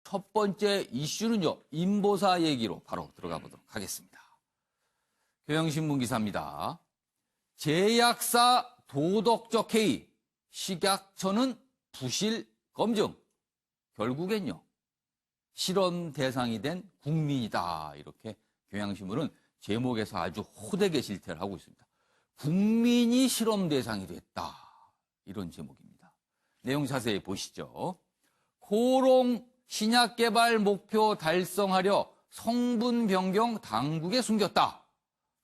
첫 번째 이슈는요, 인보사 얘기로 바로 들어가 보도록 하겠습니다. 경향신문 기사입니다. 제약사 도덕적 해이, 식약처는 부실 검증. 결국엔요, 실험 대상이 된 국민이다. 이렇게 경향신문은 제목에서 아주 호되게 실태를 하고 있습니다. 국민이 실험 대상이 됐다. 이런 제목입니다. 내용 자세히 보시죠. 코롱 신약 개발 목표 달성하려 성분 변경 당국에 숨겼다.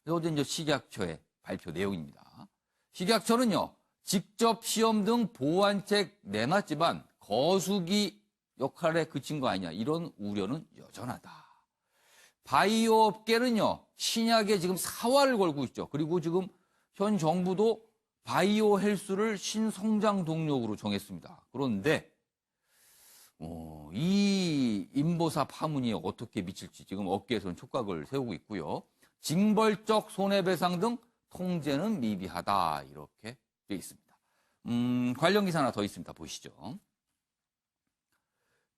어제 이제 식약처의 발표 내용입니다. 식약처는요, 직접 시험 등 보완책 내놨지만 거수기 역할에 그친 거 아니냐, 이런 우려는 여전하다. 바이오 업계는요, 신약에 지금 사활을 걸고 있죠. 그리고 지금 현 정부도 바이오 헬스를 신성장 동력으로 정했습니다. 그런데 이 인보사 파문이 어떻게 미칠지 지금 업계에서는 촉각을 세우고 있고요. 징벌적 손해배상 등 통제는 미비하다, 이렇게 되어 있습니다. 관련 기사 하나 더 있습니다. 보시죠.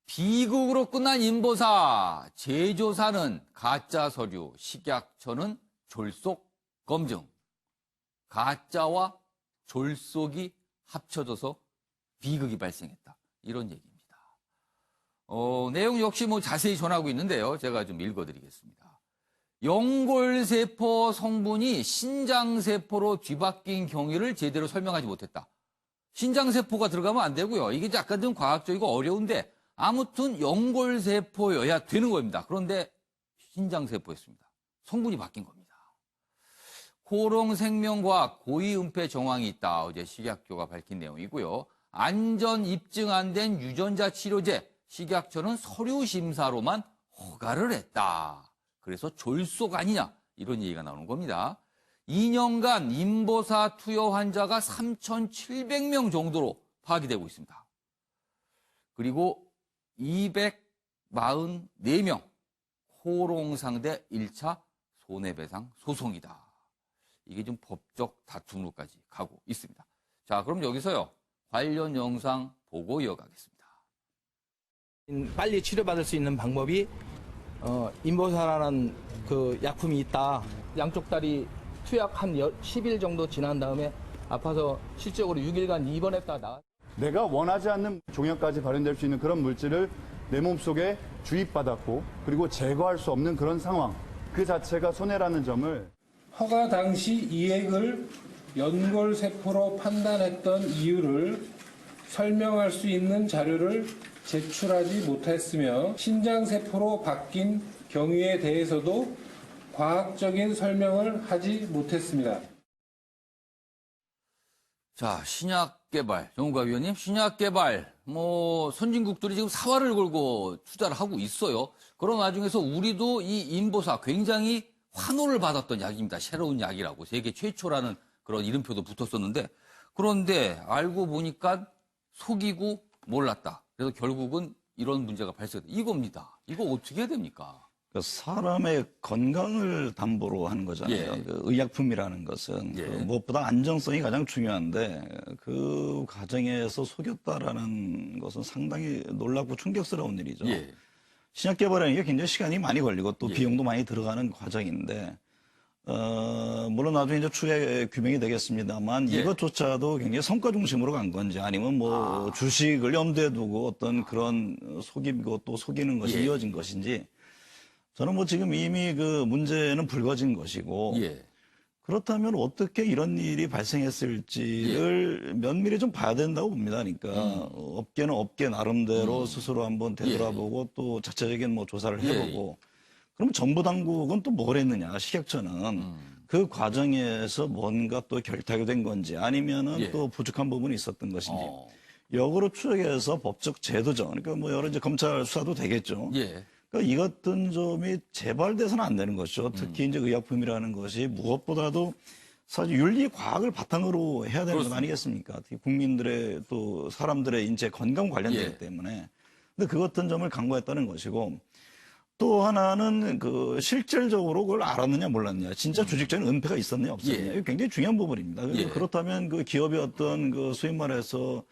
비극으로 끝난 인보사, 제조사는 가짜 서류, 식약처는 졸속 검증. 가짜와 졸속이 합쳐져서 비극이 발생했다. 이런 얘기입니다. 내용 역시 자세히 전하고 있는데요. 제가 좀 읽어드리겠습니다. 연골세포 성분이 신장세포로 뒤바뀐 경위를 제대로 설명하지 못했다. 신장세포가 들어가면 안 되고요. 이게 약간 좀 과학적이고 어려운데 아무튼 연골세포여야 되는 겁니다. 그런데 신장세포였습니다. 성분이 바뀐 겁니다. 코롱생명과학 고위은폐 정황이 있다. 어제 식약처가 밝힌 내용이고요. 안전 입증 안 된 유전자 치료제, 식약처는 서류 심사로만 허가를 했다. 그래서 졸속 아니냐, 이런 얘기가 나오는 겁니다. 2년간 인보사 투여 환자가 3,700명 정도로 파악이 되고 있습니다. 그리고 244명 코롱 상대 1차 손해배상 소송이다. 이게 좀 법적 다툼으로까지 가고 있습니다. 자, 그럼 여기서요, 관련 영상 보고 이어가겠습니다. 빨리 치료받을 수 있는 방법이 인보사라는 그 약품이 있다. 양쪽 다리 투약 한 10일 정도 지난 다음에 아파서 실적으로 6일간 입원했다. 내가 원하지 않는 종양까지 발현될 수 있는 그런 물질을 내 몸속에 주입받았고, 그리고 제거할 수 없는 그런 상황, 그 자체가 손해라는 점을 허가 당시 이액을 연골세포로 판단했던 이유를 설명할 수 있는 자료를 제출하지 못했으며 신장세포로 바뀐 경위에 대해서도 과학적인 설명을 하지 못했습니다. 자, 신약 개발, 정우가 위원님, 신약 개발, 선진국들이 지금 사활을 걸고 투자를 하고 있어요. 그런 와중에서 우리도 이 인보사 굉장히 환호를 받았던 약입니다. 새로운 약이라고. 세계 최초라는 그런 이름표도 붙었었는데, 그런데 알고 보니까 속이고 몰랐다. 그래서 결국은 이런 문제가 발생했다. 이겁니다. 이거 어떻게 해야 됩니까? 사람의 건강을 담보로 하는 거잖아요. 예. 그 의약품이라는 것은 예. 무엇보다 안정성이 가장 중요한데 그 과정에서 속였다라는 것은 상당히 놀랍고 충격스러운 일이죠. 예. 신약 개발하는 게 굉장히 시간이 많이 걸리고 또 예. 비용도 많이 들어가는 과정인데 물론 나중에 이제 추후에 규명이 되겠습니다만 예. 이것조차도 굉장히 성과 중심으로 간 건지 아니면 주식을 염두에 두고 어떤 그런 속이고 또 속이는 것이 예. 이어진 것인지 저는 지금 이미 그 문제는 불거진 것이고 예. 그렇다면 어떻게 이런 일이 발생했을지를 면밀히 좀 봐야 된다고 봅니다. 그러니까 업계는 업계 나름대로 스스로 한번 되돌아보고 또 자체적인 조사를 해보고 그럼 정부 당국은 또 뭘 했느냐? 식약처는 그 과정에서 뭔가 또 결탁이 된 건지 아니면은 또 부족한 부분이 있었던 것인지 역으로 추적해서 법적 제도죠. 그러니까 여러 이제 검찰 수사도 되겠죠. 예. 그러니까 이 같은 점이 재발돼서는 안 되는 것이죠. 특히 이제 의약품이라는 것이 무엇보다도 사실 윤리 과학을 바탕으로 해야 되는 것 아니겠습니까? 특히 국민들의 또 사람들의 인체 건강 관련되기 때문에. 근데 그 같은 점을 강구했다는 것이고 또 하나는 그 실질적으로 그걸 알았느냐 몰랐느냐, 진짜 조직적인 은폐가 있었느냐 없었느냐, 이게 굉장히 중요한 부분입니다. 그렇다면 그 기업의 어떤 그 소위 말해서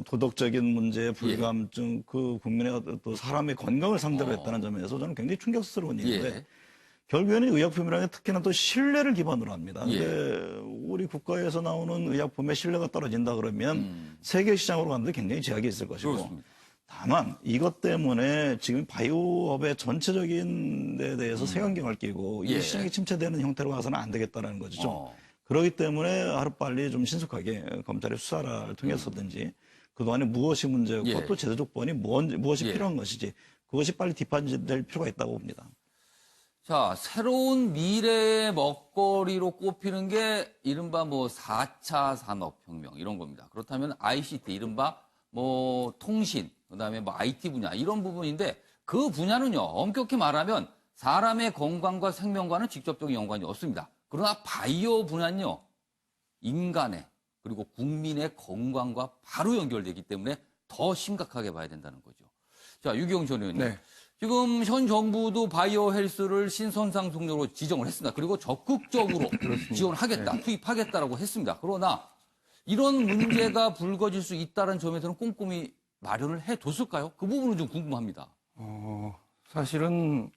도덕적인 문제, 불감증, 그 국민의 또 사람의 건강을 상대로 했다는 점에서 저는 굉장히 충격스러운 일인데 예. 결국에는 의약품이라는 게 특히나 또 신뢰를 기반으로 합니다. 예. 근데 우리 국가에서 나오는 의약품의 신뢰가 떨어진다 그러면 세계 시장으로 가는데 굉장히 제약이 있을 것이고 그렇습니다. 다만 이것 때문에 지금 바이오업의 전체적인 데 대해서 색안경을 끼고 예. 이 시장이 침체되는 형태로 가서는 안 되겠다는 거죠. 어. 그렇기 때문에 하루빨리 좀 신속하게 검찰의 수사를 통해서든지 그동안에 무엇이 문제였고 예. 또 제도 조건이 무엇이 예. 필요한 것이지 그것이 빨리 뒷받침될 필요가 있다고 봅니다. 자, 새로운 미래의 먹거리로 꼽히는 게 이른바 뭐 4차 산업혁명 이런 겁니다. 그렇다면 ICT, 이른바 뭐 통신, 그다음에 뭐 IT 분야 이런 부분인데 그 분야는요, 엄격히 말하면 사람의 건강과 생명과는 직접적인 연관이 없습니다. 그러나 바이오 분야는요, 인간의 그리고 국민의 건강과 바로 연결되기 때문에 더 심각하게 봐야 된다는 거죠. 자, 유기용 전 의원님. 네. 지금 현 정부도 바이오 헬스를 신선상 동료로 지정을 했습니다. 그리고 적극적으로 지원하겠다, 투입하겠다라고 했습니다. 그러나 이런 문제가 불거질 수 있다는 점에서는 꼼꼼히 마련을 해뒀을까요? 그 부분은 좀 궁금합니다. 사실은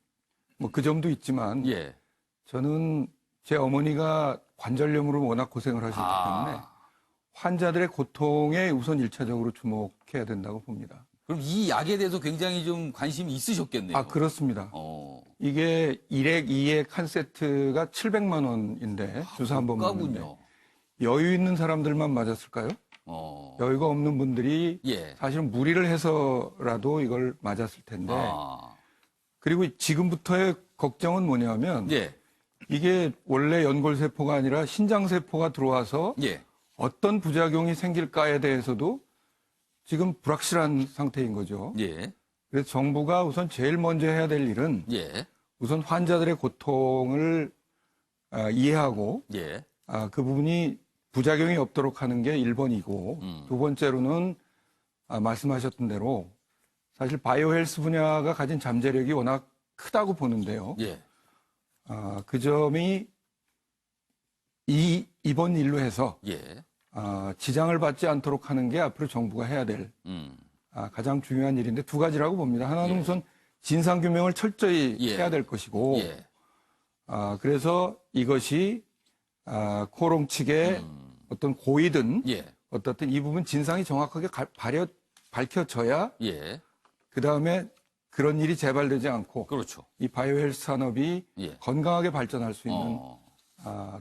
뭐 그 점도 있지만 예. 저는 제 어머니가 관절염으로 워낙 고생을 하셨기 때문에 환자들의 고통에 우선 1차적으로 주목해야 된다고 봅니다. 그럼 이 약에 대해서 굉장히 좀 관심이 있으셨겠네요. 그렇습니다. 어. 이게 1액, 2액 한 세트가 700만 원인데 주사 한 번 맞는데 가군요. 여유 있는 사람들만 맞았을까요? 여유가 없는 분들이 예. 사실은 무리를 해서라도 이걸 맞았을 텐데 그리고 지금부터의 걱정은 뭐냐면 예. 이게 원래 연골세포가 아니라 신장세포가 들어와서 예. 어떤 부작용이 생길까에 대해서도 지금 불확실한 상태인 거죠. 예. 그래서 정부가 우선 제일 먼저 해야 될 일은 예. 우선 환자들의 고통을 이해하고 예. 그 부분이 부작용이 없도록 하는 게 1번이고 두 번째로는 말씀하셨던 대로 사실 바이오 헬스 분야가 가진 잠재력이 워낙 크다고 보는데요. 예. 그 점이 이번 일로 해서 예. 지장을 받지 않도록 하는 게 앞으로 정부가 해야 될 가장 중요한 일인데 두 가지라고 봅니다. 하나는 우선 진상규명을 철저히 해야 될 것이고 예. 그래서 이것이 코롱 측의 어떤 고의든 예. 어떻든 이 부분 진상이 정확하게 밝혀져야 예. 그다음에 그런 일이 재발되지 않고 그렇죠. 이 바이오 헬스 산업이 예. 건강하게 발전할 수 있는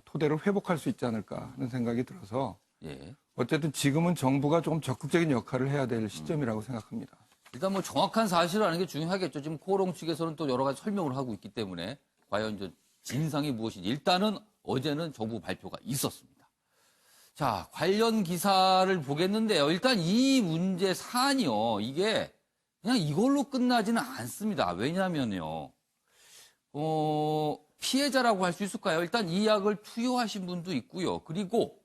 토대를 회복할 수 있지 않을까 하는 생각이 들어서 예. 어쨌든 지금은 정부가 조금 적극적인 역할을 해야 될 시점이라고 생각합니다. 일단 뭐 정확한 사실을 아는 게 중요하겠죠. 지금 코롱 측에서는 또 여러 가지 설명을 하고 있기 때문에 과연 저 진상이 무엇인지 일단은 어제는 정부 발표가 있었습니다. 자, 관련 기사를 보겠는데요. 일단 이 문제 사안이요. 이게 그냥 이걸로 끝나지는 않습니다. 왜냐면요. 피해자라고 할 수 있을까요? 일단 이 약을 투여하신 분도 있고요. 그리고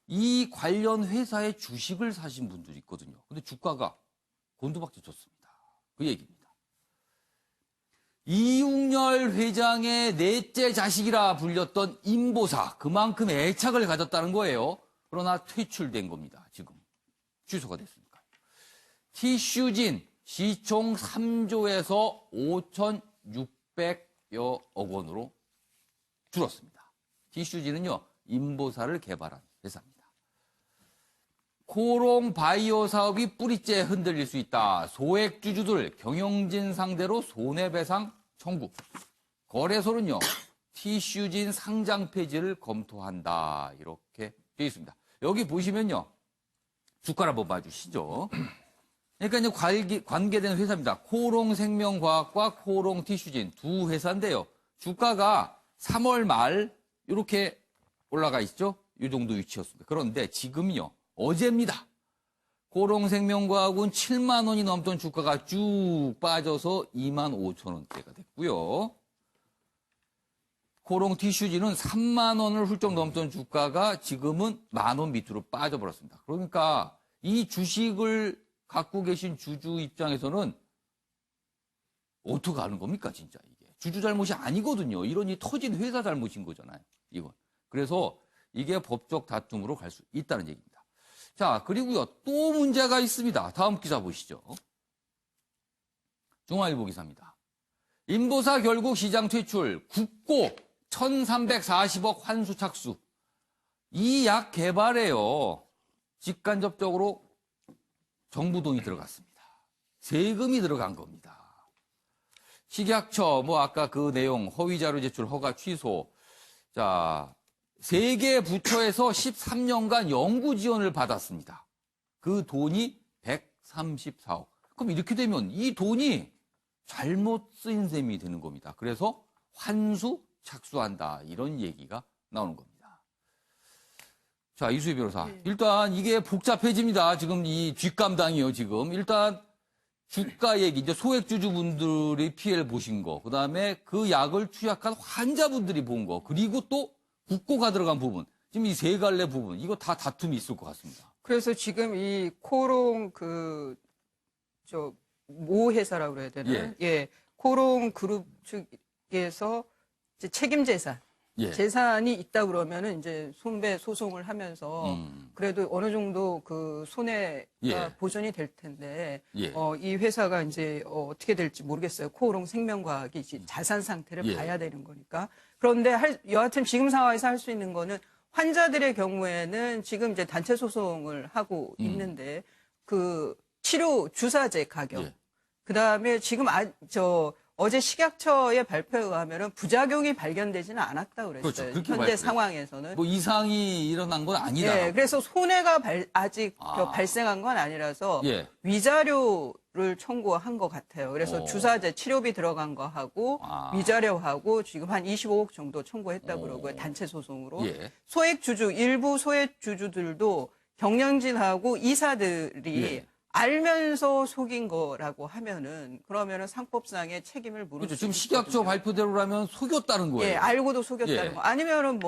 이 관련 회사의 주식을 사신 분들이 있거든요. 근데 주가가 곤두박질 쳤습니다. 그 얘기입니다. 이웅열 회장의 넷째 자식이라 불렸던 임보사, 그만큼 애착을 가졌다는 거예요. 그러나 퇴출된 겁니다. 지금 취소가 됐으니까. 티슈진 시총 3조에서 5,600여 억 원으로 줄었습니다. 티슈진은요, 임보사를 개발한 회사입니다. 코롱 바이오 사업이 뿌리째 흔들릴 수 있다. 소액주주들 경영진 상대로 손해배상 청구. 거래소는요, 티슈진 상장 폐지를 검토한다. 이렇게 되어 있습니다. 여기 보시면요, 주가를 한번 봐주시죠. 그러니까 이제 관계된 회사입니다. 코롱 생명과학과 코롱 티슈진 두 회사인데요. 주가가 3월 말 이렇게 올라가 있죠. 이 정도 위치였습니다. 그런데 지금요, 어제입니다. 코롱 생명과학은 7만 원이 넘던 주가가 쭉 빠져서 2만 5천 원대가 됐고요. 코롱 티슈진은 3만 원을 훌쩍 넘던 주가가 지금은 1만 원 밑으로 빠져버렸습니다. 그러니까 이 주식을 갖고 계신 주주 입장에서는 어떻게 하는 겁니까, 진짜 이게. 주주 잘못이 아니거든요. 이런 이 터진 회사 잘못인 거잖아요, 이건. 그래서 이게 법적 다툼으로 갈 수 있다는 얘기입니다. 자, 그리고요, 또 문제가 있습니다. 다음 기사 보시죠. 중앙일보 기사입니다. 인보사 결국 시장 퇴출, 국고 1,340억 환수 착수. 이 약 개발에요, 직간접적으로 정부 돈이 들어갔습니다. 세금이 들어간 겁니다. 식약처, 아까 그 내용, 허위자료 제출 허가 취소. 자, 3개 부처에서 13년간 연구 지원을 받았습니다. 그 돈이 134억. 그럼 이렇게 되면 이 돈이 잘못 쓰인 셈이 되는 겁니다. 그래서 환수 착수한다. 이런 얘기가 나오는 겁니다. 자, 이수희 변호사. 일단 이게 복잡해집니다. 지금 이 뒷감당이요, 지금. 일단 주가 얘기, 이제 소액주주분들이 피해를 보신 거, 그 다음에 그 약을 투약한 환자분들이 본 거, 그리고 또 국고가 들어간 부분. 지금 이 세 갈래 부분, 이거 다 다툼이 있을 것 같습니다. 그래서 지금 이 코롱 모 회사라고 그래야 되나요? 예. 코롱 그룹 측에서 이제 책임 재산. 예. 재산이 있다 그러면은 이제 손배 소송을 하면서 그래도 어느 정도 그 손해가 예. 보전이 될 텐데 예. 이 회사가 이제 어떻게 될지 모르겠어요. 코오롱 생명과학이 이제 자산 상태를 예. 봐야 되는 거니까. 그런데 여하튼 지금 상황에서 할 수 있는 거는 환자들의 경우에는 지금 이제 단체 소송을 하고 있는데 그 치료 주사제 가격, 예. 그다음에 지금 어제 식약처의 발표에 의하면은 부작용이 발견되지는 않았다고 그랬어요. 그렇죠. 그렇게 현재 발표해요. 상황에서는. 이상이 일어난 건 아니다. 네, 그래서 손해가 아직 발생한 건 아니라서 예. 위자료를 청구한 것 같아요. 그래서 오. 주사제 치료비 들어간 거 하고 위자료하고 지금 한 25억 정도 청구했다고 그러고요. 단체 소송으로. 예. 일부 소액주주들도 경영진하고 이사들이 예. 알면서 속인 거라고 그러면은 상법상의 책임을 물을 그렇죠. 수 지금 있거든요. 식약처 발표대로라면 속였다는 거예요. 예, 알고도 속였다는 예. 거. 아니면은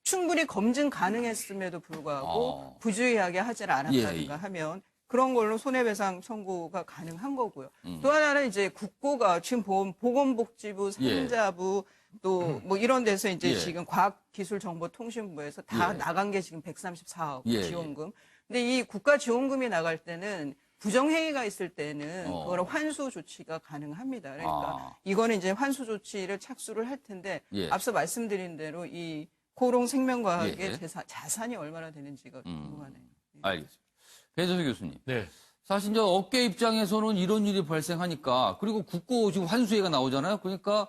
충분히 검증 가능했음에도 불구하고 부주의하게 하질 않았다든가 예. 하면 그런 걸로 손해배상 청구가 가능한 거고요. 또 하나는 이제 국고가 지금 보건복지부, 산자부 또 이런 데서 이제 예. 지금 과학기술정보통신부에서 다 예. 나간 게 지금 134억 예. 지원금. 근데 이 국가 지원금이 나갈 때는 부정행위가 있을 때는 그거를 환수 조치가 가능합니다. 그러니까 이거는 이제 환수 조치를 착수를 할 텐데 예. 앞서 말씀드린 대로 이 코롱 생명과학의 예. 자산이 얼마나 되는지가 궁금하네요. 알겠습니다. 배재수 교수님. 네. 사실 이제 업계 입장에서는 이런 일이 발생하니까, 그리고 국고 지금 환수회가 나오잖아요. 그러니까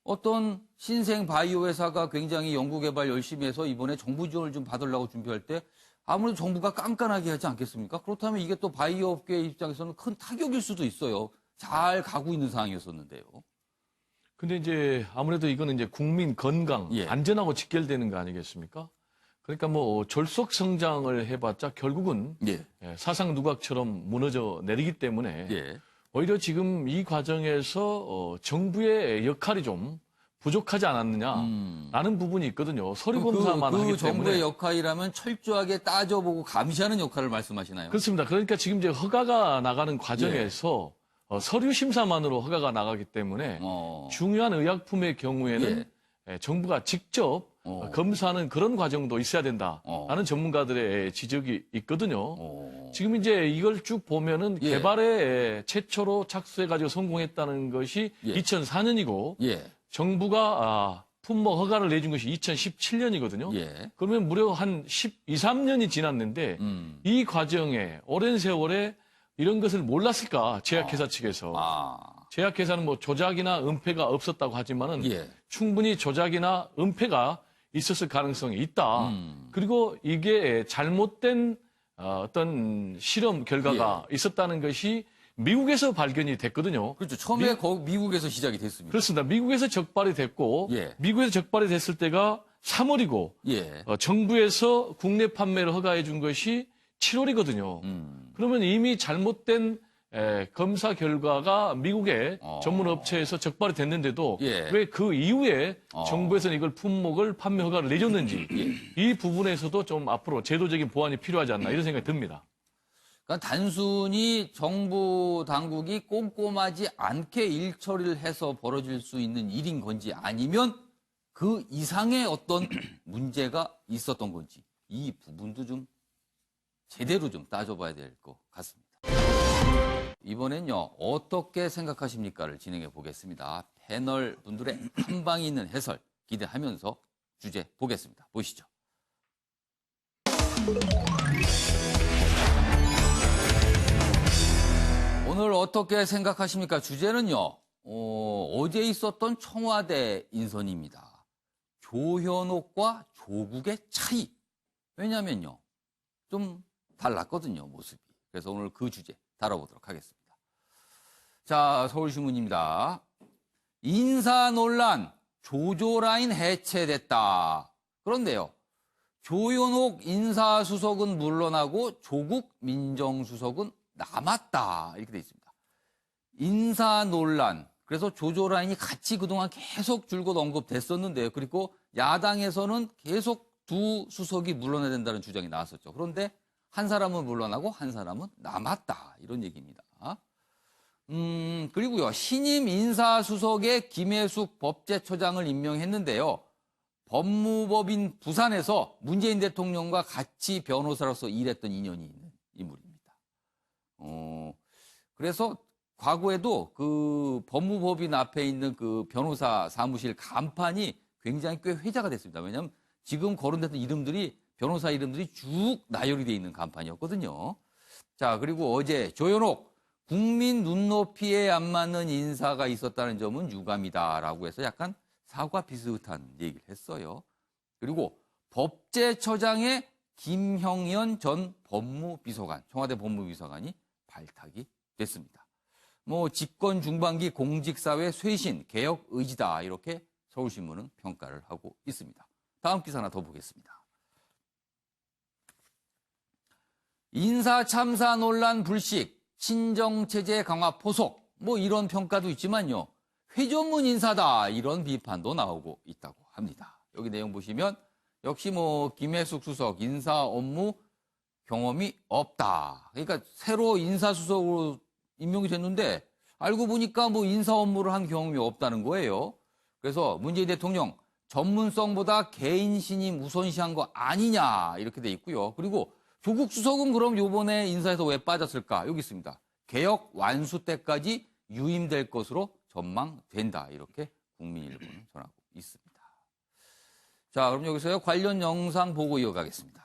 어떤 신생 바이오 회사가 굉장히 연구개발 열심히 해서 이번에 정부 지원을 좀 받으려고 준비할 때 아무래도 정부가 깐깐하게 하지 않겠습니까? 그렇다면 이게 또 바이오 업계 입장에서는 큰 타격일 수도 있어요. 잘 가고 있는 상황이었었는데요. 근데 이제 아무래도 이거는 이제 국민 건강, 예. 안전하고 직결되는 거 아니겠습니까? 그러니까 졸속 성장을 해봤자 결국은 예. 사상 누각처럼 무너져 내리기 때문에 예. 오히려 지금 이 과정에서 정부의 역할이 좀 부족하지 않았느냐라는 부분이 있거든요. 서류 검사만 하기 때문에. 정부의 역할이라면 철저하게 따져보고 감시하는 역할을 말씀하시나요? 그렇습니다. 그러니까 지금 이제 허가가 나가는 과정에서 서류 심사만으로 허가가 나가기 때문에 중요한 의약품의 경우에는 정부가 직접 검사하는 그런 과정도 있어야 된다라는 전문가들의 지적이 있거든요. 지금 이제 이걸 쭉 보면은 개발에 최초로 착수해가지고 성공했다는 것이 2004년이고 정부가 품목 허가를 내준 것이 2017년이거든요. 그러면 무려 한 12, 13년이 지났는데 이 과정에 오랜 세월에 이런 것을 몰랐을까, 제약회사 측에서. 제약회사는 조작이나 은폐가 없었다고 하지만은 충분히 조작이나 은폐가 있었을 가능성이 있다. 그리고 이게 잘못된 어떤 실험 결과가 있었다는 것이 미국에서 발견이 됐거든요. 그렇죠. 처음에 미국에서 시작이 됐습니다. 그렇습니다. 미국에서 적발이 됐고 미국에서 적발이 됐을 때가 3월이고 정부에서 국내 판매를 허가해 준 것이 7월이거든요. 그러면 이미 잘못된 검사 결과가 미국의 전문 업체에서 적발이 됐는데도 왜 그 이후에 정부에서는 이걸 품목을 판매 허가를 내줬는지 이 부분에서도 좀 앞으로 제도적인 보완이 필요하지 않나 이런 생각이 듭니다. 그러니까 단순히 정부 당국이 꼼꼼하지 않게 일 처리를 해서 벌어질 수 있는 일인 건지 아니면 그 이상의 어떤 문제가 있었던 건지 이 부분도 좀 제대로 좀 따져봐야 될 것 같습니다. 이번엔요, 어떻게 생각하십니까를 진행해 보겠습니다. 패널 분들의 한 방이 있는 해설 기대하면서 주제 보겠습니다. 보시죠. 오늘 어떻게 생각하십니까? 주제는요, 어제 있었던 청와대 인선입니다. 조현옥과 조국의 차이. 왜냐면요, 좀 달랐거든요, 모습이. 그래서 오늘 그 주제 다뤄보도록 하겠습니다. 자, 서울신문입니다. 인사 논란, 조조라인 해체됐다. 그런데요, 조현옥 인사수석은 물러나고 조국 민정수석은 남았다. 이렇게 돼 있습니다. 인사 논란, 그래서 조조라인이 같이 그동안 계속 줄곧 언급됐었는데요. 그리고 야당에서는 계속 두 수석이 물러나야 된다는 주장이 나왔었죠. 그런데 한 사람은 물러나고 한 사람은 남았다. 이런 얘기입니다. 그리고요, 신임 인사수석에 김혜숙 법제처장을 임명했는데요. 법무법인 부산에서 문재인 대통령과 같이 변호사로서 일했던 인연이 있는 인물입니다. 그래서 과거에도 그 법무법인 앞에 있는 그 변호사 사무실 간판이 굉장히 꽤 회자가 됐습니다. 왜냐하면 지금 거론됐던 이름들이, 변호사 이름들이 쭉 나열이 돼 있는 간판이었거든요. 자, 그리고 어제 조현옥, 국민 눈높이에 안 맞는 인사가 있었다는 점은 유감이다라고 해서 약간 사과 비슷한 얘기를 했어요. 그리고 법제처장의 김형연 전 법무비서관, 청와대 법무비서관이 발탁이 됐습니다. 뭐 집권 중반기 공직사회 쇄신, 개혁 의지다, 이렇게 서울신문은 평가를 하고 있습니다. 다음 기사 하나 더 보겠습니다. 인사 참사 논란 불식, 친정체제 강화 포석, 뭐 이런 평가도 있지만요. 회전문 인사다, 이런 비판도 나오고 있다고 합니다. 여기 내용 보시면 역시 뭐 김혜숙 수석 인사 업무 경험이 없다. 그러니까 새로 인사수석으로 임명이 됐는데 알고 보니까 뭐 인사 업무를 한 경험이 없다는 거예요. 그래서 문재인 대통령 전문성보다 개인 신임 우선시한 거 아니냐, 이렇게 돼 있고요. 그리고 조국 수석은 그럼 요번에 인사에서 왜 빠졌을까? 여기 있습니다. 개혁 완수 때까지 유임될 것으로 전망된다. 이렇게 국민일보는 전하고 있습니다. 자, 그럼 여기서요, 관련 영상 보고 이어가겠습니다.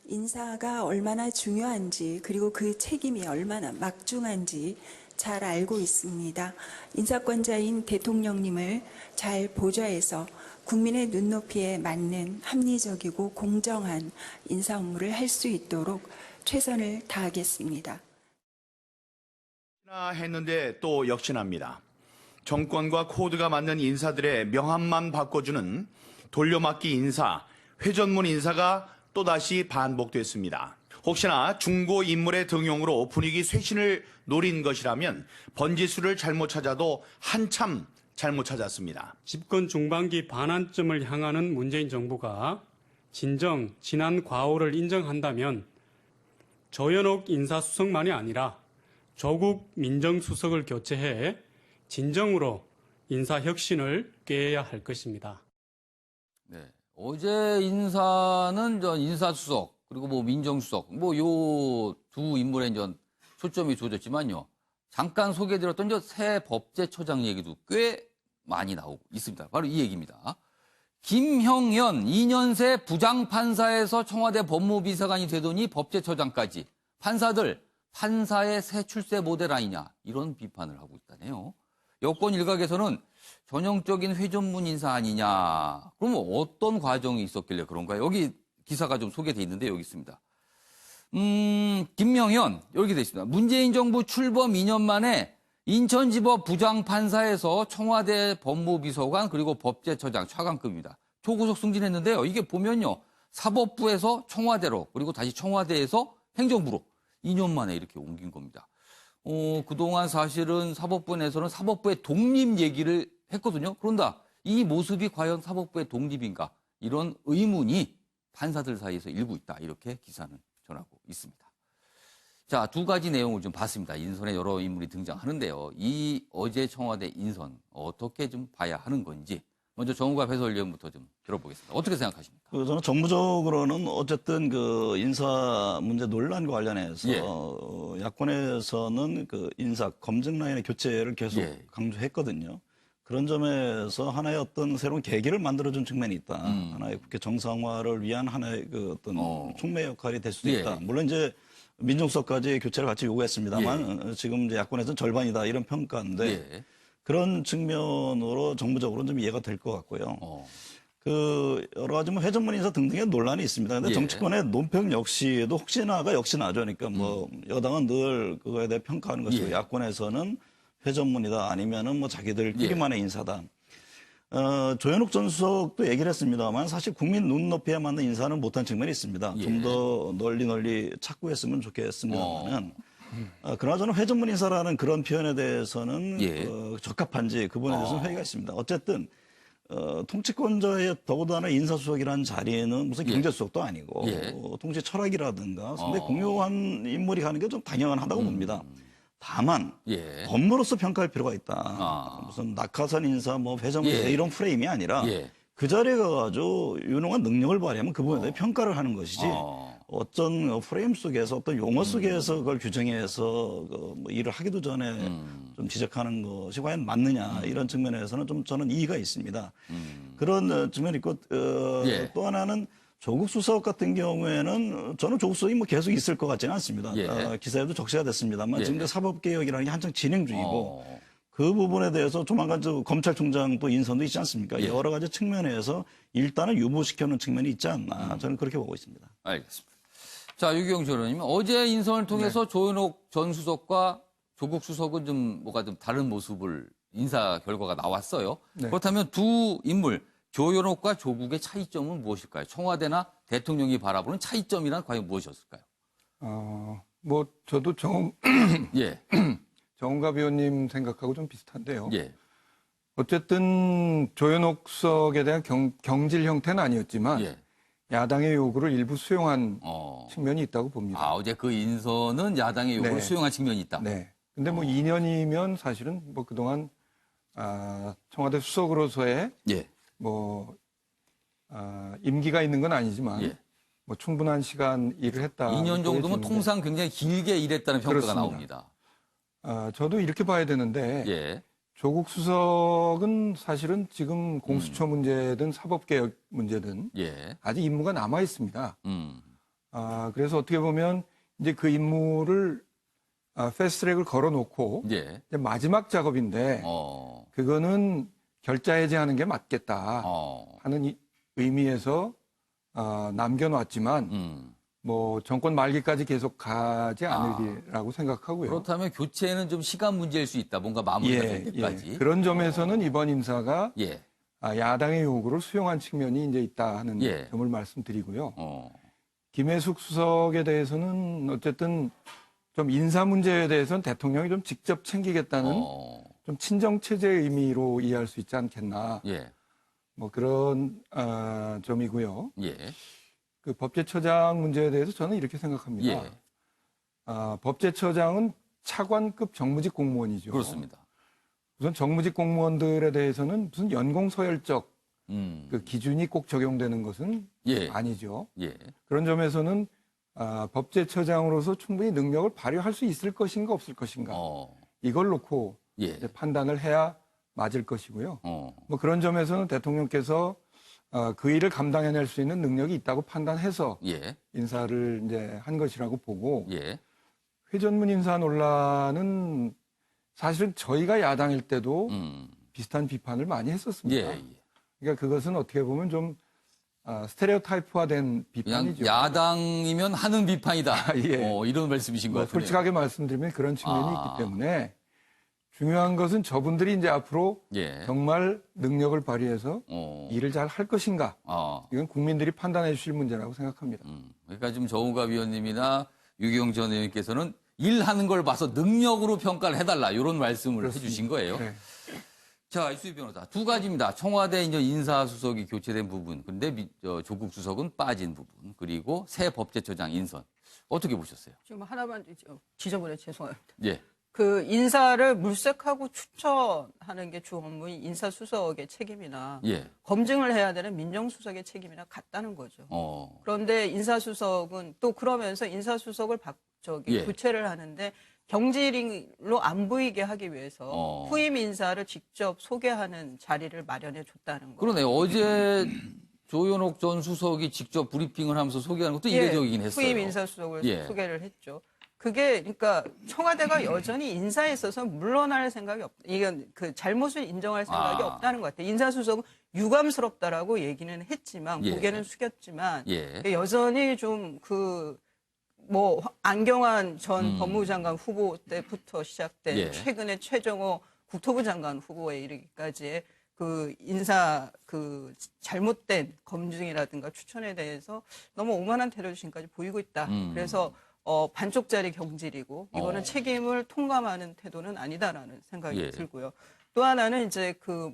인사가 얼마나 중요한지, 그리고 그 책임이 얼마나 막중한지 잘 알고 있습니다. 인사권자인 대통령님을 잘 보좌해서 국민의 눈높이에 맞는 합리적이고 공정한 인사 업무를 할 수 있도록 최선을 다하겠습니다. 했는데 또 역시납니다. 정권과 코드가 맞는 인사들의 명함만 바꿔주는 돌려막기 인사, 회전문 인사가 또다시 반복됐습니다. 혹시나 중고 인물의 등용으로 분위기 쇄신을 노린 것이라면 번지수를 잘못 찾아도 한참 잘못 찾았습니다. 집권 중반기 반환점을 향하는 문재인 정부가 진정 지난 과오를 인정한다면 조현옥 인사수석만이 아니라 조국 민정수석을 교체해 진정으로 인사혁신을 꾀해야 할 것입니다. 네, 어제 인사는 인사수석, 그리고 뭐 민정수석, 뭐 요 두 인물에 이제 초점이 두어졌지만요. 잠깐 소개해드렸던 새 법제처장 얘기도 꽤 많이 나오고 있습니다. 바로 이 얘기입니다. 김형연 2년새 부장판사에서 청와대 법무비서관이 되더니 법제처장까지. 판사들, 판사의 새 출세 모델 아니냐, 이런 비판을 하고 있다네요. 여권 일각에서는 전형적인 회전문 인사 아니냐. 그러면 어떤 과정이 있었길래 그런가요? 여기 기사가 좀 소개돼 있는데 여기 있습니다. 김명현, 여기 돼 있습니다. 문재인 정부 출범 2년 만에 인천지법 부장판사에서 청와대 법무비서관 그리고 법제처장 차관급입니다. 초고속 승진했는데요. 이게 보면요. 사법부에서 청와대로, 그리고 다시 청와대에서 행정부로 2년 만에 이렇게 옮긴 겁니다. 그동안 사실은 사법부 내에서는 사법부의 독립 얘기를 했거든요. 그런데 이 모습이 과연 사법부의 독립인가? 이런 의문이 판사들 사이에서 일고 있다. 이렇게 기사는 전하고 있습니다. 자, 두 가지 내용을 좀 봤습니다. 인선에 여러 인물이 등장하는데요. 이 어제 청와대 인선 어떻게 좀 봐야 하는 건지 먼저 정우갑 해설위원부터 좀 들어보겠습니다. 어떻게 생각하십니까? 저는 정부적으로는 어쨌든 그 인사 문제 논란과 관련해서 예. 야권에서는 그 인사 검증 라인의 교체를 계속 예. 강조했거든요. 그런 점에서 하나의 어떤 새로운 계기를 만들어준 측면이 있다. 하나의 국회 정상화를 위한 하나의 그 어떤 촉매 역할이 될 수도 예. 있다. 물론 이제 민정수석까지 교체를 같이 요구했습니다만 지금 이제 야권에서는 절반이다 이런 평가인데 예. 그런 측면으로 정부적으로는 좀 이해가 될 것 같고요. 그 여러 가지 뭐 회전문 인사 등등의 논란이 있습니다. 근데 예. 정치권의 논평 역시도 혹시나가 역시나죠. 그러니까 뭐 여당은 늘 그거에 대해 평가하는 것이고 예. 야권에서는 회전문이다 아니면은 뭐 자기들끼리만의 예. 인사다. 조현욱 전 수석도 얘기를 했습니다만 사실 국민 눈높이에 맞는 인사는 못한 측면이 있습니다. 예. 좀 더 널리 착구했으면 좋겠습니다만은. 그러나 저는 회전문 인사라는 그런 표현에 대해서는 예. 적합한지 그 부분에 대해서는 회의가 있습니다. 어쨌든 통치권자의 더군다나 인사수석이라는 자리는 무슨 예. 경제수석도 아니고 예. 통치 철학이라든가 상당히 공유한 인물이 가는 게 좀 당연하다고 봅니다. 다만 예. 업무로서 평가할 필요가 있다. 무슨 낙하산 인사, 뭐 회전문 인사 예. 이런 프레임이 아니라 예. 그 자리에 가가지고 유능한 능력을 발휘하면 그 부분에 대해 평가를 하는 것이지 어떤 프레임 속에서 어떤 용어 속에서 그걸 규정해서 뭐 일을 하기도 전에 좀 지적하는 것이 과연 맞느냐 이런 측면에서는 좀 저는 이의가 있습니다. 그런 측면이 있고 예. 또 하나는 조국 수석 같은 경우에는 저는 조국 수석이 뭐 계속 있을 것 같지는 않습니다. 예. 기사에도 적시가 됐습니다만 예. 지금 사법개혁이라는 게 한창 진행 중이고 그 부분에 대해서 조만간 저 검찰총장도 인선도 있지 않습니까? 예. 여러 가지 측면에서 일단은 유보시켜놓은 측면이 있지 않나 저는 그렇게 보고 있습니다. 알겠습니다. 자, 유경 의원님, 어제 인선을 통해서 조현옥 전 수석과 조국 수석은 좀 뭐가 좀 다른 모습을 인사 결과가 나왔어요. 네. 그렇다면 두 인물 조현옥과 조국의 차이점은 무엇일까요? 청와대나 대통령이 바라보는 차이점이란 과연 무엇이었을까요? 뭐 저도 예, 정은갑 의원님 생각하고 좀 비슷한데요. 예, 어쨌든 조현옥 수석에 대한 경질 형태는 아니었지만 예. 야당의 요구를 일부 수용한 측면이 있다고 아, 봅니다. 어제 그 인선은 야당의 요구를 네. 수용한 측면이 있다. 네. 근데 뭐 2년이면 사실은 뭐 그동안 청와대 수석으로서의 예, 뭐 임기가 있는 건 아니지만 예. 뭐 충분한 시간 일을 했다. 2년 정도면 보여지는데, 통상 굉장히 길게 일했다는 평가가 그렇습니다. 나옵니다. 저도 이렇게 봐야 되는데 예, 조국 수석은 사실은 지금 공수처 문제든 사법개혁 문제든 예, 아직 임무가 남아 있습니다. 음, 그래서 어떻게 보면 이제 그 임무를 패스트트랙을 걸어놓고 예, 이제 마지막 작업인데 그거는 결자 해제하는 게 맞겠다 하는 의미에서 남겨놨지만 뭐 정권 말기까지 계속 가지 않으리라고 생각하고요. 그렇다면 교체는 좀 시간 문제일 수 있다. 뭔가 마무리가 될 때까지. 그런 점에서는 이번 인사가 예, 야당의 요구를 수용한 측면이 이제 있다 하는 예. 점을 말씀드리고요. 김혜숙 수석에 대해서는 어쨌든 좀 인사 문제에 대해서는 대통령이 좀 직접 챙기겠다는 좀 친정 체제의 의미로 이해할 수 있지 않겠나. 예, 뭐 그런 점이고요. 예, 그 법제처장 문제에 대해서 저는 이렇게 생각합니다. 예. 법제처장은 차관급 정무직 공무원이죠. 그렇습니다. 우선 정무직 공무원들에 대해서는 무슨 연공서열적 그 기준이 꼭 적용되는 것은 예. 아니죠. 예, 그런 점에서는 법제처장으로서 충분히 능력을 발휘할 수 있을 것인가 없을 것인가 이걸 놓고 예, 이제 판단을 해야 맞을 것이고요. 뭐 그런 점에서는 대통령께서 그 일을 감당해낼 수 있는 능력이 있다고 판단해서 예, 인사를 이제 한 것이라고 보고 예, 회전문 인사 논란은 사실은 저희가 야당일 때도 비슷한 비판을 많이 했었습니다. 예. 그러니까 그것은 어떻게 보면 좀 스테레오타이프화된 그냥 비판이죠. 야당이면 하는 비판이다. 예. 이런 말씀이신 것 뭐 같아요. 솔직하게 말씀드리면 그런 측면이 있기 때문에 중요한 것은 저분들이 이제 앞으로 예. 정말 능력을 발휘해서 일을 잘 할 것인가. 이건 국민들이 판단해 주실 문제라고 생각합니다. 그러니까 지금 정우갑 위원님이나 유경 전 의원님께서는 일하는 걸 봐서 능력으로 평가를 해달라 이런 말씀을 그렇습니다. 해주신 거예요. 네. 자, 이수희 변호사 두 가지입니다. 청와대 이제 인사수석이 교체된 부분, 근데 조국 수석은 빠진 부분, 그리고 새 법제처장 인선 어떻게 보셨어요? 지금 하나만 지저분해 죄송합니다. 예, 그 인사를 물색하고 추천하는 게 주 업무인 인사수석의 책임이나 예. 검증을 해야 되는 민정수석의 책임이나 같다는 거죠. 그런데 인사수석은 또 그러면서 인사수석을 예. 교체를 하는데 경질로 안 보이게 하기 위해서 후임 인사를 직접 소개하는 자리를 마련해 줬다는 거예요. 그러네요. 어제 조현옥 전 수석이 직접 브리핑을 하면서 소개하는 것도 이례적이긴 했어요. 후임 인사수석을 예. 소개를 했죠. 그게 그러니까 청와대가 여전히 인사에 있어서 물러날 생각이 없다. 이건 그 잘못을 인정할 생각이 없다는 것 같아요. 인사수석은 유감스럽다라고 얘기는 했지만 예. 고개는 숙였지만 예. 여전히 좀 뭐 안경환 전 법무부 장관 후보 때부터 시작된 예. 최근에 최정호 국토부 장관 후보에 이르기까지의 그 인사 그 잘못된 검증이라든가 추천에 대해서 너무 오만한 태도를 지금까지 보이고 있다. 그래서 반쪽짜리 경질이고 이거는 책임을 통감하는 태도는 아니다라는 생각이 예. 들고요. 또 하나는 이제 그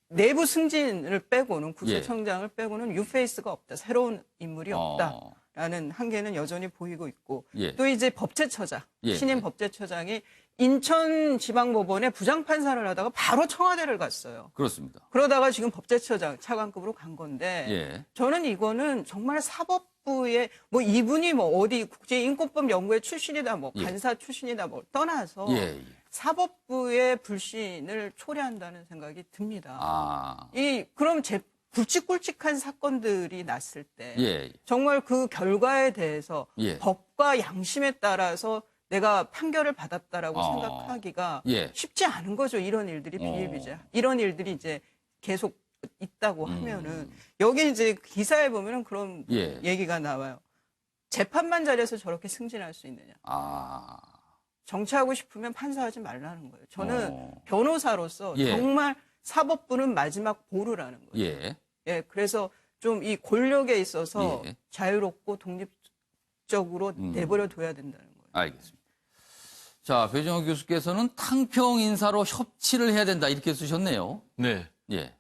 내부 승진을 빼고는 국세청장을 빼고는 뉴페이스가 없다. 새로운 인물이 없다라는 한계는 여전히 보이고 있고 예. 또 이제 법제처장 예. 신임 법제처장이 인천지방법원에 부장판사를 하다가 바로 청와대를 갔어요. 그렇습니다. 그러다가 지금 법제처장 차관급으로 간 건데 예. 저는 이거는 정말 사법부의 뭐 이분이 뭐 어디 국제인권법 연구회 출신이다 뭐 예. 간사 출신이다 뭐 떠나서 예. 사법부의 불신을 초래한다는 생각이 듭니다. 아. 그럼 굵직굵직한 사건들이 났을 때 예. 정말 그 결과에 대해서 예. 법과 양심에 따라서 내가 판결을 받았다라고 생각하기가 예. 쉽지 않은 거죠. 이런 일들이 비일비재. 이런 일들이 이제 계속 있다고 하면은 여기 이제 기사에 보면은 그런 예. 얘기가 나와요. 재판만 잘해서 저렇게 승진할 수 있느냐. 아. 정치하고 싶으면 판사하지 말라는 거예요. 저는 변호사로서 예. 정말 사법부는 마지막 보루라는 거예요. 예. 예, 그래서 좀 이 권력에 있어서 예. 자유롭고 독립적으로 내버려 둬야 된다는 거예요. 알겠습니다. 자, 배정호 교수께서는 탕평 인사로 협치를 해야 된다 이렇게 쓰셨네요. 네. 예.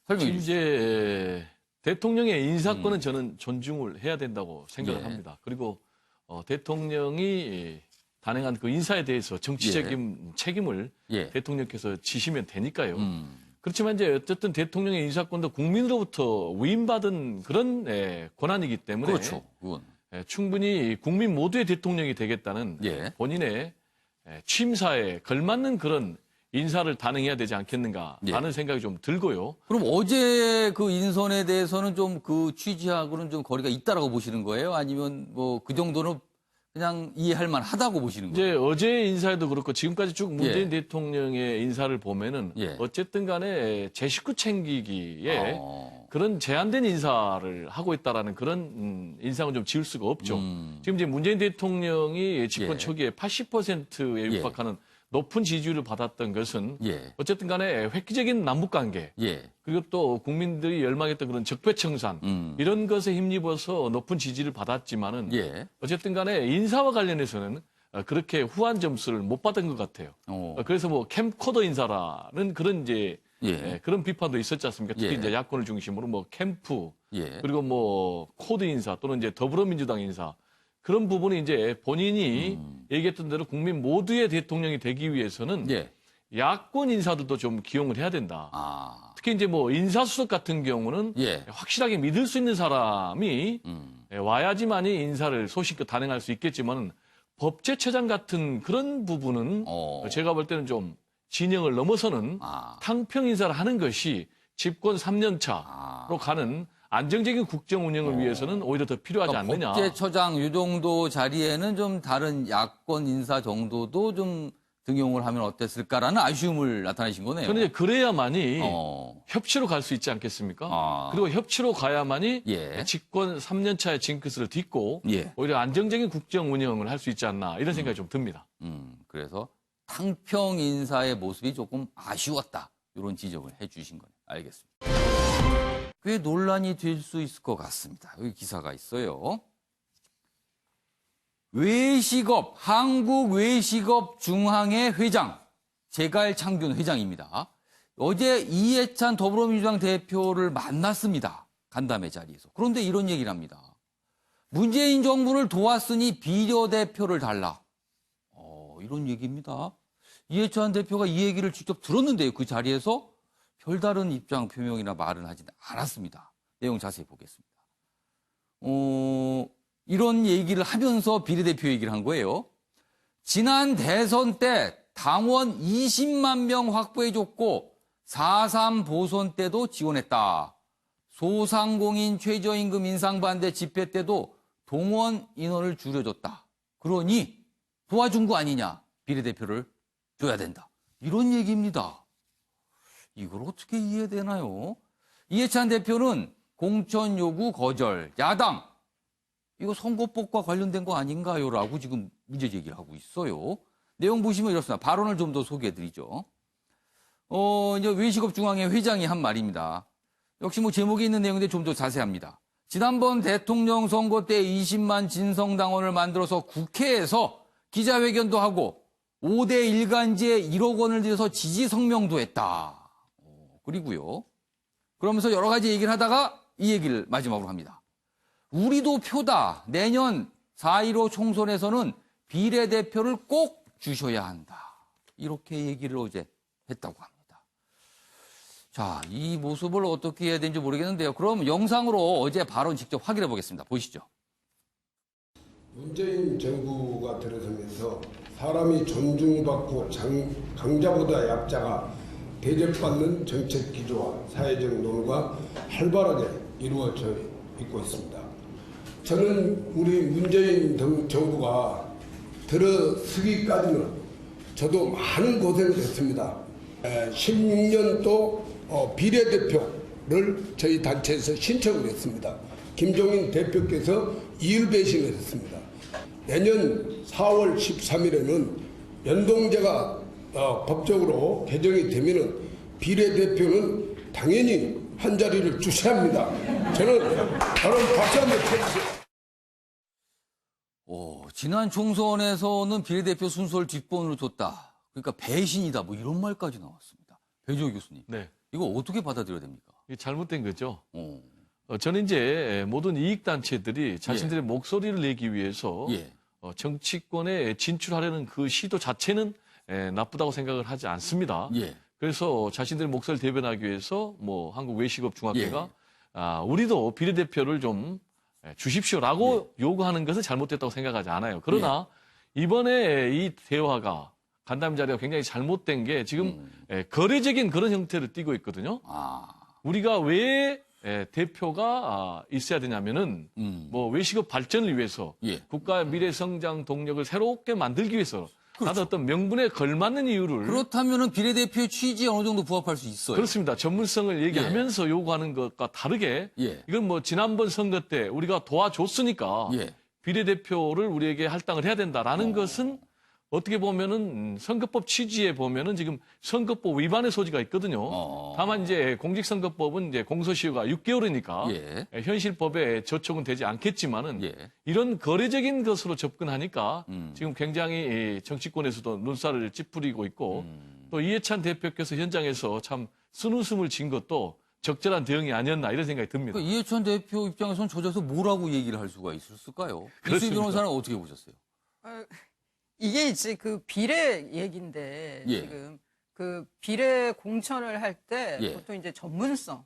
설명해 주시죠. 이제 대통령의 인사권은 저는 존중을 해야 된다고 생각을 예. 합니다. 그리고 대통령이 단행한 그 인사에 대해서 정치적인 책임을 예. 대통령께서 지시면 되니까요. 그렇지만 이제 어쨌든 대통령의 인사권도 국민으로부터 위임받은 그런 권한이기 때문에 그렇죠. 그건. 충분히 국민 모두의 대통령이 되겠다는 예. 본인의 취임사에 걸맞는 그런 인사를 단행해야 되지 않겠는가라는 예. 생각이 좀 들고요. 그럼 어제 그 인선에 대해서는 좀 그 취지하고는 좀 거리가 있다라고 보시는 거예요? 아니면 뭐 그 정도는 그냥 이해할 만하다고 보시는 거예요? 이제 어제 인사에도 그렇고 지금까지 쭉 문재인 예. 대통령의 인사를 보면은 예. 어쨌든 간에 제 식구 챙기기에 그런 제한된 인사를 하고 있다라는 그런 인상은 좀 지울 수가 없죠. 지금 이제 문재인 대통령이 집권 예. 초기에 80%에 육박하는 높은 지지율을 받았던 것은 예. 어쨌든 간에 획기적인 남북관계 예. 그리고 또 국민들이 열망했던 그런 적폐청산 이런 것에 힘입어서 높은 지지를 받았지만은 예. 어쨌든 간에 인사와 관련해서는 그렇게 후한 점수를 못 받은 것 같아요. 그래서 뭐 캠코더 인사라는 그런 이제 예. 그런 비판도 있었지 않습니까? 특히 예. 이제 야권을 중심으로 뭐 캠프 예. 그리고 뭐 코드 인사 또는 이제 더불어민주당 인사 그런 부분이 이제 본인이 얘기했던 대로 국민 모두의 대통령이 되기 위해서는 예. 야권 인사들도 좀 기용을 해야 된다. 아. 특히 이제 뭐 인사수석 같은 경우는 예. 확실하게 믿을 수 있는 사람이 와야지만이 인사를 소신껏 단행할 수 있겠지만 법제처장 같은 그런 부분은 제가 볼 때는 좀 진영을 넘어서는 탕평 인사를 하는 것이 집권 3년 차로 가는 안정적인 국정 운영을 위해서는 오히려 더 필요하지 않느냐. 법제처장 요 정도 자리에는 좀 다른 야권 인사 정도도 좀 등용을 하면 어땠을까라는 아쉬움을 나타내신 거네요. 그런데 그래야만이 협치로 갈 수 있지 않겠습니까? 그리고 협치로 가야만이 예. 집권 3년 차의 징크스를 딛고 예. 오히려 안정적인 국정 운영을 할 수 있지 않나 이런 생각이 좀 듭니다. 그래서 탕평 인사의 모습이 조금 아쉬웠다. 이런 지적을 해 주신 거네요. 알겠습니다. 꽤 논란이 될 수 있을 것 같습니다. 여기 기사가 있어요. 외식업, 한국외식업 중앙회 회장, 제갈창균 회장입니다. 어제 이해찬 더불어민주당 대표를 만났습니다. 간담회 자리에서. 그런데 이런 얘기를 합니다. 문재인 정부를 도왔으니 비례대표를 달라. 이런 얘기입니다. 이해찬 대표가 이 얘기를 직접 들었는데요. 그 자리에서 별다른 입장 표명이나 말은 하지는 않았습니다. 내용 자세히 보겠습니다. 이런 얘기를 하면서 비례대표 얘기를 한 거예요. 지난 대선 때 당원 20만 명 확보해줬고 4.3 보선 때도 지원했다. 소상공인 최저임금 인상 반대 집회 때도 동원 인원을 줄여줬다. 그러니 도와준 거 아니냐. 비례대표를 줘야 된다. 이런 얘기입니다. 이걸 어떻게 이해되나요? 이해찬 대표는 공천 요구 거절, 야당 이거 선거법과 관련된 거 아닌가요? 라고 지금 문제 제기를 하고 있어요. 내용 보시면 이렇습니다. 발언을 좀 더 소개해드리죠. 이제 외식업 중앙회 회장이 한 말입니다. 역시 뭐 제목에 있는 내용인데 좀 더 자세합니다. 지난번 대통령 선거 때 20만 진성당원을 만들어서 국회에서 기자회견도 하고 5대 일간지에 1억 원을 들여서 지지 성명도 했다. 그리고요. 그러면서 여러 가지 얘기를 하다가 이 얘기를 마지막으로 합니다. 우리도 표다. 내년 4.15 총선에서는 비례대표를 꼭 주셔야 한다. 이렇게 얘기를 어제 했다고 합니다. 자, 이 모습을 어떻게 해야 되는지 모르겠는데요. 그럼 영상으로 어제 발언 직접 확인해 보겠습니다. 보시죠. 문재인 정부가 들어서면서 사람이 존중받고 강자보다 약자가 대접받는 정책 기조와 사회적 논의가 활발하게 이루어져 있고 있습니다. 저는 우리 문재인 정부가 들어서기까지는 저도 많은 고생을 했습니다. 16년 또 비례대표를 저희 단체에서 신청을 했습니다. 김종인 대표께서 이율 배신을 했습니다. 내년 4월 13일에는 연동제가 법적으로 개정이 되면은 비례대표는 당연히 한 자리를 주셔야 합니다. 저는 여러분 박수 한번 쳐주세요. 지난 총선에서는 비례대표 순서를 뒷번호로 줬다. 그러니까 배신이다. 뭐 이런 말까지 나왔습니다. 배재호 교수님. 네. 이거 어떻게 받아들여야 됩니까? 이게 잘못된 거죠. 저는 이제 모든 이익단체들이 자신들의 예. 목소리를 내기 위해서 예. 정치권에 진출하려는 그 시도 자체는 나쁘다고 생각을 하지 않습니다. 예. 그래서 자신들의 목소리를 대변하기 위해서 뭐 한국 외식업 중학회가 예. 우리도 비례대표를 좀 주십시오라고 요구하는 것은 잘못됐다고 생각하지 않아요. 그러나 이번에 이 대화가 간담 자리가 굉장히 잘못된 게 지금 거래적인 그런 형태를 띠고 있거든요. 우리가 왜 대표가 있어야 되냐면은 뭐 외식업 발전을 위해서 국가 미래 성장 동력을 새롭게 만들기 위해서 다들 어떤 명분에 걸맞는 이유를 그렇다면은 비례대표의 취지에 어느 정도 부합할 수 있어요. 그렇습니다. 전문성을 얘기하면서 요구하는 것과 다르게 이건 뭐 지난번 선거 때 우리가 도와줬으니까 비례대표를 우리에게 할당을 해야 된다라는 것은 어떻게 보면은 선거법 취지에 보면은 지금 선거법 위반의 소지가 있거든요. 다만 이제 공직선거법은 이제 공소시효가 6개월이니까 현실법에 저촉은 되지 않겠지만은 이런 거래적인 것으로 접근하니까 지금 굉장히 정치권에서도 눈살을 찌푸리고 있고 또 이해찬 대표께서 현장에서 참 쓴웃음을 진 것도 적절한 대응이 아니었나 이런 생각이 듭니다. 그러니까 이해찬 대표 입장에서는 저자서 뭐라고 얘기를 할 수가 있을까요? 이수희 변호사는 어떻게 보셨어요? 이게 이제 그 비례 얘기인데 지금 그 비례 공천을 할 때 보통 이제 전문성을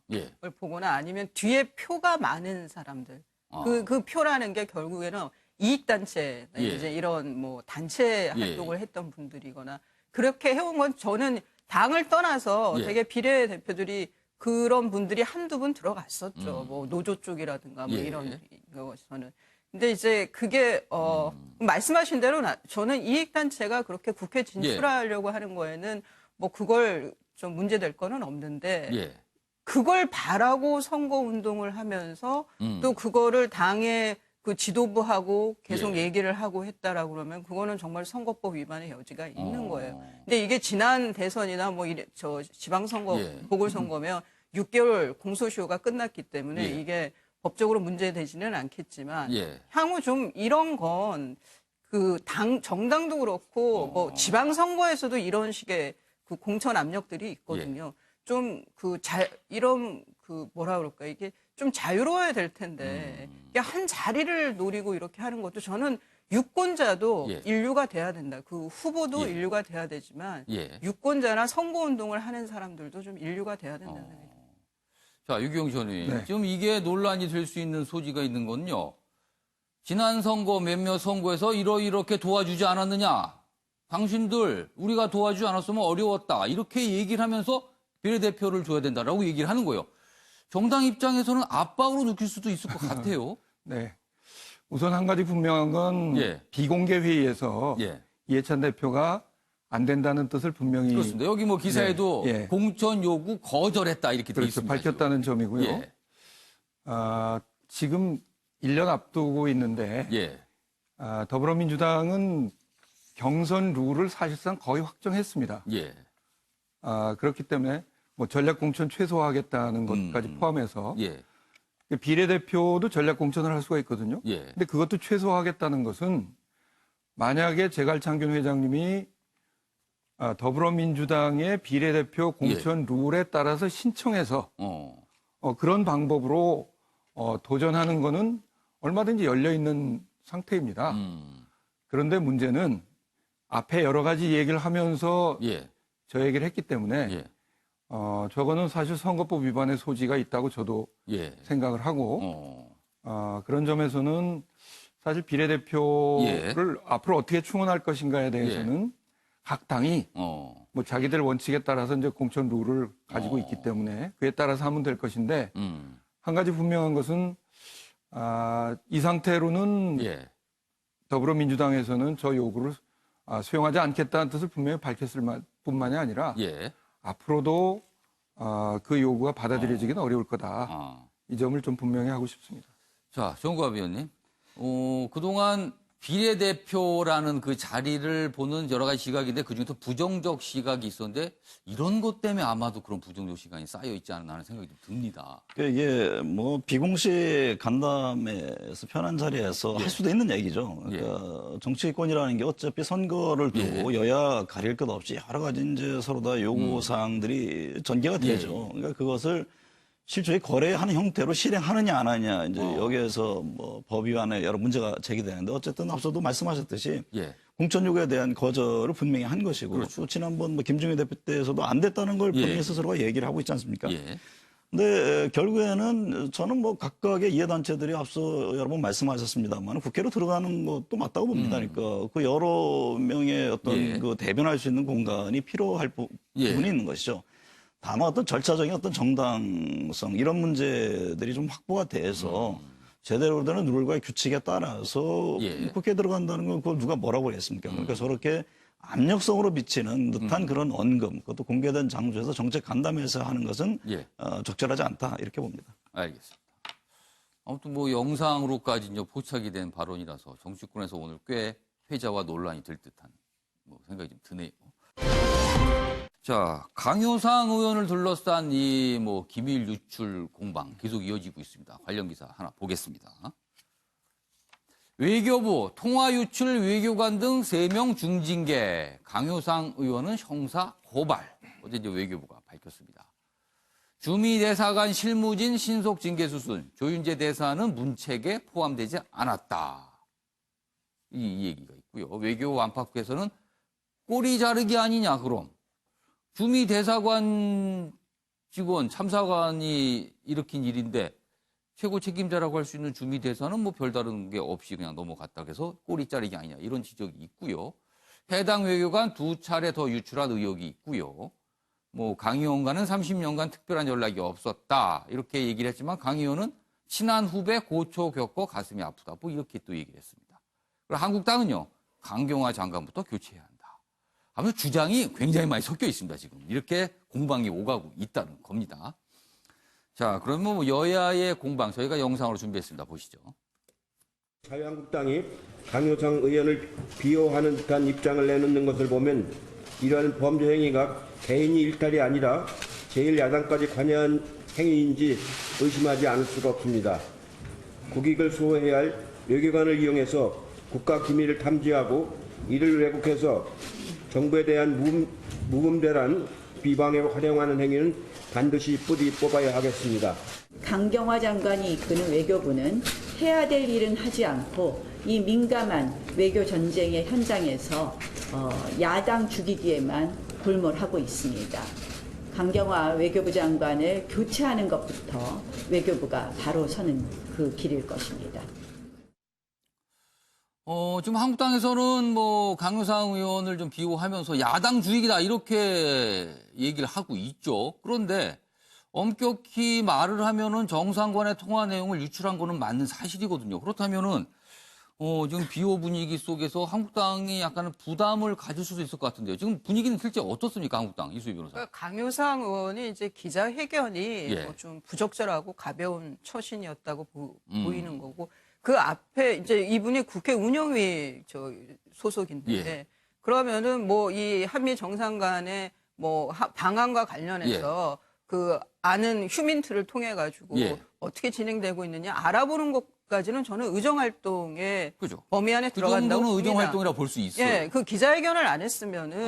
보거나 아니면 뒤에 표가 많은 사람들 그 표라는 게 결국에는 이익단체 이제 이런 뭐 단체 활동을 했던 분들이거나 그렇게 해온 건 저는 당을 떠나서 되게 비례대표들이 그런 분들이 한두 분 들어갔었죠. 뭐 노조 쪽이라든가 뭐 이런 것에서는. 근데 이제 그게 말씀하신 대로 저는 이익단체가 그렇게 국회 진출하려고 하는 거에는 뭐 그걸 좀 문제될 거는 없는데 그걸 바라고 선거운동을 하면서 또 그거를 당의 그 지도부하고 계속 얘기를 하고 했다라고 그러면 그거는 정말 선거법 위반의 여지가 있는 거예요. 근데 이게 지난 대선이나 뭐 저 지방선거 보궐선거면 6개월 공소시효가 끝났기 때문에 이게 법적으로 문제되지는 않겠지만 향후 좀 이런 건 그 정당도 그렇고 뭐 지방선거에서도 이런 식의 그 공천 압력들이 있거든요. 좀 이런 뭐라 그럴까 이게 좀 자유로워야 될 텐데 이게 한 자리를 노리고 이렇게 하는 것도 저는 유권자도 예. 인류가 돼야 된다. 그 후보도 예. 인류가 돼야 되지만 예. 유권자나 선거운동을 하는 사람들도 좀 인류가 돼야 된다는 얘기. 자, 유경 전 의원님. 네. 지금 이게 논란이 될 수 있는 소지가 있는 건요. 지난 선거 몇몇 선거에서 이렇게 도와주지 않았느냐. 당신들 우리가 도와주지 않았으면 어려웠다. 이렇게 얘기를 하면서 비례대표를 줘야 된다라고 얘기를 하는 거예요. 정당 입장에서는 압박으로 느낄 수도 있을 것 같아요. 네. 우선 한 가지 분명한 건 예. 비공개 회의에서 예. 이해찬 대표가 안 된다는 뜻을 분명히 그렇습니다. 여기 뭐 기사에도 네. 예. 공천 요구 거절했다 이렇게 되어 그렇죠. 있습니다. 밝혔다는 점이고요. 예. 지금 1년 앞두고 있는데 예. 더불어민주당은 경선 룰을 사실상 거의 확정했습니다. 예. 그렇기 때문에 뭐 전략 공천 최소화하겠다는 것까지 포함해서 예. 비례대표도 전략 공천을 할 수가 있거든요. 예. 근데 그것도 최소화하겠다는 것은 만약에 제갈창균 회장님이 더불어민주당의 비례대표 공천 룰에 따라서 신청해서 그런 방법으로 도전하는 거는 얼마든지 열려 있는 상태입니다. 그런데 문제는 앞에 여러 가지 얘기를 하면서 예. 저 얘기를 했기 때문에 예. 저거는 사실 선거법 위반의 소지가 있다고 저도 예. 생각을 하고 그런 점에서는 사실 비례대표를 앞으로 어떻게 충원할 것인가에 대해서는 각 당이 뭐 자기들 원칙에 따라서 이제 공천 룰을 가지고 있기 때문에 그에 따라서 하면 될 것인데 한 가지 분명한 것은 이 상태로는 더불어민주당에서는 저 요구를 수용하지 않겠다는 뜻을 분명히 밝혔을 뿐만이 아니라 앞으로도 그 요구가 받아들여지기는 어려울 거다. 이 점을 좀 분명히 하고 싶습니다. 자, 정구합 의원님. 그동안 비례대표라는 그 자리를 보는 여러 가지 시각인데 그중에서 부정적 시각이 있었는데 이런 것 때문에 아마도 그런 부정적 시각이 쌓여 있지 않나 하는 생각이 좀 듭니다. 이게 뭐 비공식 간담회에서 편한 자리에서 할 수도 있는 얘기죠. 그러니까 정치권이라는 게 어차피 선거를 두고 여야 가릴 것 없이 여러 가지 이제 서로 다 요구 사항들이 전개가 되죠. 그러니까 그것을 실제로 거래하는 형태로 실행하느냐 안 하느냐 이제 여기에서 뭐 법 위반에 여러 문제가 제기되는데 어쨌든 앞서도 말씀하셨듯이 공천 요구에 대한 거절을 분명히 한 것이고 또 지난번 뭐 김종인 대표 때에서도 안 됐다는 걸 본인 스스로가 얘기를 하고 있지 않습니까? 근데 결국에는 저는 뭐 각각의 이해단체들이 앞서 여러 번 말씀하셨습니다만 국회로 들어가는 것도 맞다고 봅니다. 그러니까 그 여러 명의 어떤 그 대변할 수 있는 공간이 필요할 부분이 있는 것이죠. 다만 어떤 절차적인 어떤 정당성 이런 문제들이 좀 확보가 돼서 제대로 되는 룰과 규칙에 따라서 국회에 들어간다는 건 그걸 누가 뭐라고 했습니까? 그러니까 저렇게 압력성으로 미치는 듯한 그런 언급, 그것도 공개된 장소에서 정책 간담회에서 하는 것은 적절하지 않다 이렇게 봅니다. 알겠습니다. 아무튼 뭐 영상으로까지 이제 포착이 된 발언이라서 정치권에서 오늘 꽤 회자와 논란이 될 듯한 뭐 생각이 좀 드네요. 자, 강효상 의원을 둘러싼 이 뭐 기밀 유출 공방 계속 이어지고 있습니다. 관련 기사 하나 보겠습니다. 외교부, 통화 유출 외교관 등 3명 중징계. 강효상 의원은 형사 고발. 어제 이제 외교부가 밝혔습니다. 주미 대사관 실무진 신속 징계 수순. 조윤재 대사는 문책에 포함되지 않았다. 이 얘기가 있고요. 외교 안팎에서는 꼬리 자르기 아니냐 그럼. 주미 대사관 직원 참사관이 일으킨 일인데 최고 책임자라고 할 수 있는 주미 대사는 뭐 별다른 게 없이 그냥 넘어갔다 해서 꼬리 자르기 아니냐 이런 지적이 있고요. 해당 외교관 2차례 더 유출한 의혹이 있고요. 뭐 강 의원과는 30년간 특별한 연락이 없었다 이렇게 얘기를 했지만 강 의원은 친한 후배 고초 겪고 가슴이 아프다 뭐 이렇게 또 얘기를 했습니다. 그리고 한국당은요. 강경화 장관부터 교체해야 한다. 아무튼 주장이 굉장히 많이 섞여 있습니다. 지금 이렇게 공방이 오가고 있다는 겁니다. 자, 그러면 뭐 여야의 공방 저희가 영상으로 준비했습니다. 보시죠. 자유한국당이 강효상 의원을 비호하는 듯한 입장을 내놓는 것을 보면 이러한 범죄 행위가 개인이 일탈이 아니라 제1야당까지 관여한 행위인지 의심하지 않을 수가 없습니다. 국익을 수호해야 할 외교관을 이용해서 국가 기밀을 탐지하고 이를 왜곡해서 정부에 대한 무분별한 비방에 활용하는 행위는 반드시 뿌리 뽑아야 하겠습니다. 강경화 장관이 이끄는 외교부는 해야 될 일은 하지 않고 이 민감한 외교 전쟁의 현장에서 야당 죽이기에만 골몰하고 있습니다. 강경화 외교부 장관을 교체하는 것부터 외교부가 바로 서는 그 길일 것입니다. 지금 한국당에서는 뭐 강효상 의원을 좀 비호하면서 야당 주의기다 이렇게 얘기를 하고 있죠. 그런데 엄격히 말을 하면은 정상간의 통화 내용을 유출한 거는 맞는 사실이거든요. 그렇다면은 지금 비호 분위기 속에서 한국당이 약간은 부담을 가질 수도 있을 것 같은데요. 지금 분위기는 실제 어떻습니까, 한국당 이수희 변호사? 그러니까 강효상 의원이 이제 기자회견이 예. 좀 부적절하고 가벼운 처신이었다고 보이는 거고 그 앞에 이제 이분이 국회 운영위 소속인데 예. 그러면은 뭐 이 한미 정상 간의 뭐 방안과 관련해서 그 아는 휴민트를 통해 가지고 예. 어떻게 진행되고 있느냐 알아보는 것까지는 저는 의정 활동의 그죠. 범위 안에 그 들어간다고 정도는 봅니다. 의정 활동이라 볼 수 있어요. 예, 그 기자회견을 안 했으면은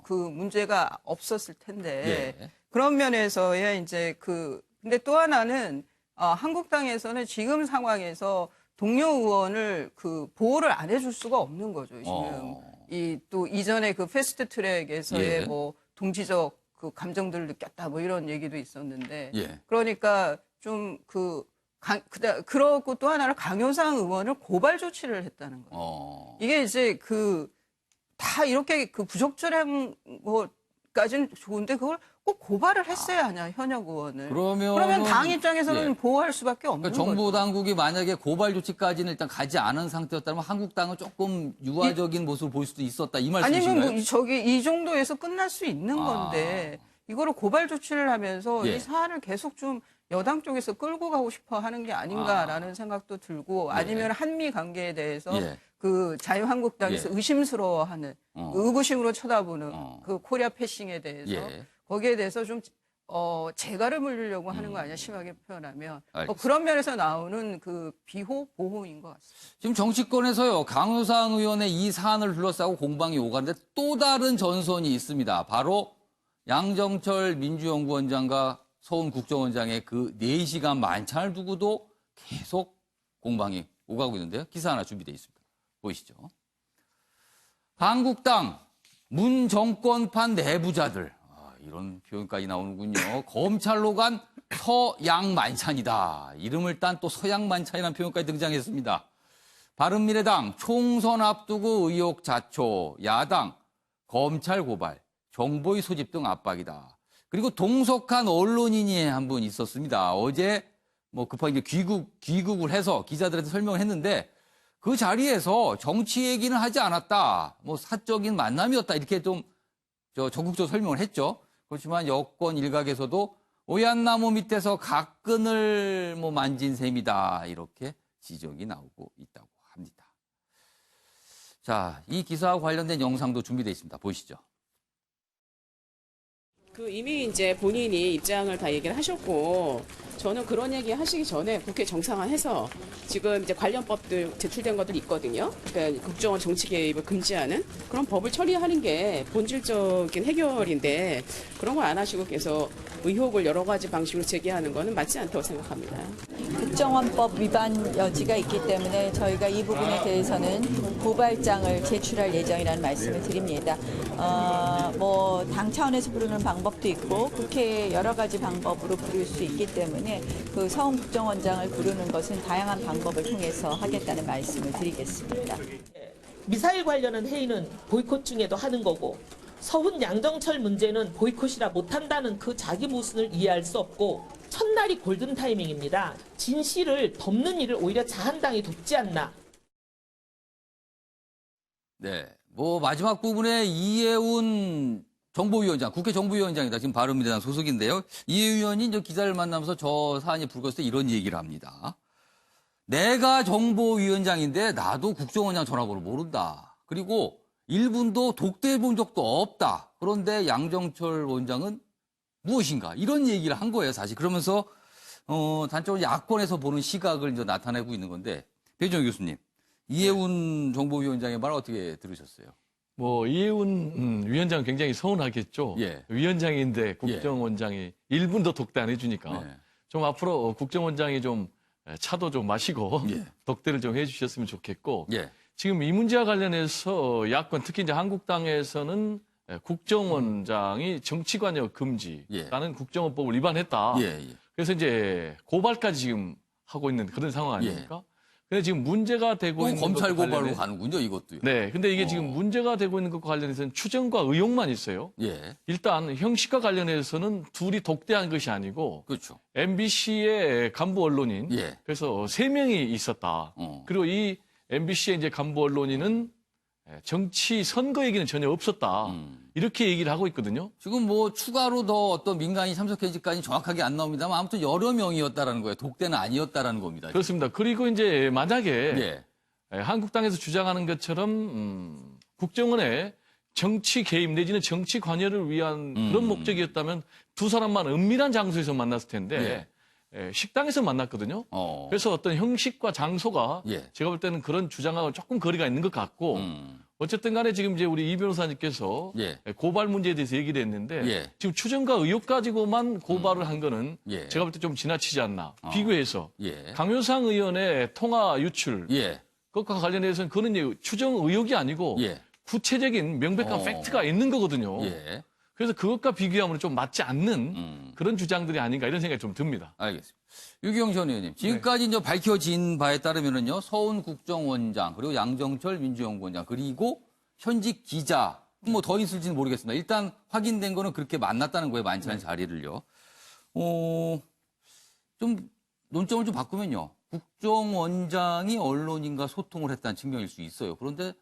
그 문제가 없었을 텐데 예. 그런 면에서의 이제 근데 또 하나는 한국당에서는 지금 상황에서 동료 의원을 보호를 안 해줄 수가 없는 거죠. 지금 또 이전에 그 패스트 트랙에서의 예. 뭐 동지적 그 감정들을 느꼈다 뭐 이런 얘기도 있었는데 예. 그러니까 좀 그러고 또 하나는 강효상 의원을 고발 조치를 했다는 거예요. 이게 이제 다 이렇게 부적절한 것까지는 좋은데 그걸 꼭 고발을 했어야 하냐 현역 의원을. 그러면 당 입장에서는 예. 보호할 수밖에 없는 그러니까 정부 거죠. 당국이 만약에 고발 조치까지는 일단 가지 않은 상태였다면 한국당은 조금 유화적인 모습을 보일 수도 있었다 이 말씀이신가요? 아니면 이 정도에서 끝날 수 있는 건데 이거를 고발 조치를 하면서 예. 이 사안을 계속 좀 여당 쪽에서 끌고 가고 싶어 하는 게 아닌가라는 생각도 들고 아니면 한미 관계에 대해서 예. 그 자유한국당에서 예. 의심스러워하는 의구심으로 쳐다보는 그 코리아 패싱에 대해서 예. 거기에 대해서 좀 재갈을 물리려고 하는 거 아니야 심하게 표현하면 알겠습니다. 그런 면에서 나오는 비호 보호인 것 같습니다. 지금 정치권에서요 강효상 의원의 이 사안을 둘러싸고 공방이 오가는데 또 다른 전선이 있습니다. 바로 양정철 민주연구원장과 서훈 국정원장의 그 4시간 만찬을 두고도 계속 공방이 오가고 있는데요. 기사 하나 준비되어 있습니다. 보이시죠? 한국당 문 정권판 내부자들 이런 표현까지 나오는군요. 검찰로 간 서양 만찬이다. 이름을 딴 또 서양 만찬이라는 표현까지 등장했습니다. 바른미래당 총선 앞두고 의혹 자초, 야당 검찰 고발, 정보의 소집 등 압박이다. 그리고 동석한 언론인이 한 분 있었습니다. 어제 뭐 급하게 귀국을 해서 기자들한테 설명을 했는데 그 자리에서 정치 얘기는 하지 않았다. 뭐 사적인 만남이었다. 이렇게 좀 적극적으로 설명을 했죠. 그렇지만 여권 일각에서도 오얏나무 밑에서 각근을 만진 셈이다. 이렇게 지적이 나오고 있다고 합니다. 자, 이 기사와 관련된 영상도 준비되어 있습니다. 보시죠. 이미 이제 본인이 입장을 다 얘기를 하셨고, 저는 그런 얘기 하시기 전에 국회 정상화해서 지금 이제 관련법들 제출된 것들이 있거든요. 그러니까 국정원 정치 개입을 금지하는 그런 법을 처리하는 게 본질적인 해결인데 그런 걸 안 하시고 계속 의혹을 여러 가지 방식으로 제기하는 거는 맞지 않다고 생각합니다. 국정원법 위반 여지가 있기 때문에 저희가 이 부분에 대해서는 고발장을 제출할 예정이라는 말씀을 드립니다. 당 차원에서 부르는 방법도 있고 국회 여러 가지 방법으로 부를 수 있기 때문에 그 서훈 국정원장을 부르는 것은 다양한 방법을 통해서 하겠다는 말씀을 드리겠습니다. 미사일 관련한 회의는 보이콧 중에도 하는 거고 서훈 양정철 문제는 보이콧이라 못한다는 그 자기 모순을 이해할 수 없고 첫날이 골든 타이밍입니다. 진실을 덮는 일을 오히려 자한당이 돕지 않나. 네, 마지막 부분에 이해운 정보위원장, 국회 정보위원장이다. 지금 바른미래당 소속인데요. 이 의원이 이제 기자를 만나면서 저 사안이 불거졌을 때 이런 얘기를 합니다. 내가 정보위원장인데 나도 국정원장 전화번호 모른다. 그리고 1분도 독대해본 적도 없다. 그런데 양정철 원장은 무엇인가? 이런 얘기를 한 거예요, 사실. 그러면서 단적으로 야권에서 보는 시각을 이제 나타내고 있는 건데 배정희 교수님, 이해운 정보위원장의 말 어떻게 들으셨어요? 이해운 위원장은 굉장히 서운하겠죠. 예. 위원장인데 국정원장이 1분도 독대 안 해주니까 좀 앞으로 국정원장이 좀 차도 좀 마시고 독대를 좀 해주셨으면 좋겠고 지금 이 문제와 관련해서 야권, 특히 이제 한국당에서는 국정원장이 정치관여 금지라는 국정원법을 위반했다. 그래서 이제 고발까지 지금 하고 있는 그런 상황 아닙니까? 근데 지금 문제가 되고 있는 검찰 것과 고발로 관련해- 가는군요, 이것도요. 네, 근데 이게 지금 문제가 되고 있는 것과 관련해서는 추정과 의혹만 있어요. 일단 형식과 관련해서는 둘이 독대한 것이 아니고 그렇죠. MBC의 간부 언론인 그래서 3명이 있었다. 그리고 이 MBC의 이제 간부 언론인은 정치 선거 얘기는 전혀 없었다. 이렇게 얘기를 하고 있거든요. 지금 뭐 추가로 더 어떤 민간인 참석해지까지 정확하게 안 나옵니다만 아무튼 여러 명이었다라는 거예요. 독대는 아니었다라는 겁니다. 그렇습니다. 그리고 이제 만약에 한국당에서 주장하는 것처럼 국정원의 정치 개입 내지는 정치 관여를 위한 그런 목적이었다면 두 사람만 은밀한 장소에서 만났을 텐데 식당에서 만났거든요. 그래서 어떤 형식과 장소가 제가 볼 때는 그런 주장하고 조금 거리가 있는 것 같고 어쨌든 간에 지금 이제 우리 이 변호사님께서 고발 문제에 대해서 얘기를 했는데 지금 추정과 의혹 가지고만 고발을 한 거는 제가 볼 때 좀 지나치지 않나. 비교해서 강효상 의원의 통화 유출 그것과 관련해서는 그거는 이제 추정 의혹이 아니고 구체적인 명백한 팩트가 있는 거거든요. 그래서 그것과 비교하면 좀 맞지 않는 그런 주장들이 아닌가 이런 생각이 좀 듭니다. 알겠습니다. 유기영 전 의원님, 지금까지 이제 밝혀진 바에 따르면은요, 서훈 국정원장, 그리고 양정철 민주연구원장, 그리고 현직 기자, 뭐 더 있을지는 모르겠습니다. 일단 확인된 거는 그렇게 만났다는 거예요, 만찬 자리를요. 좀 논점을 좀 바꾸면요, 국정원장이 언론인과 소통을 했다는 측면일 수 있어요. 그런데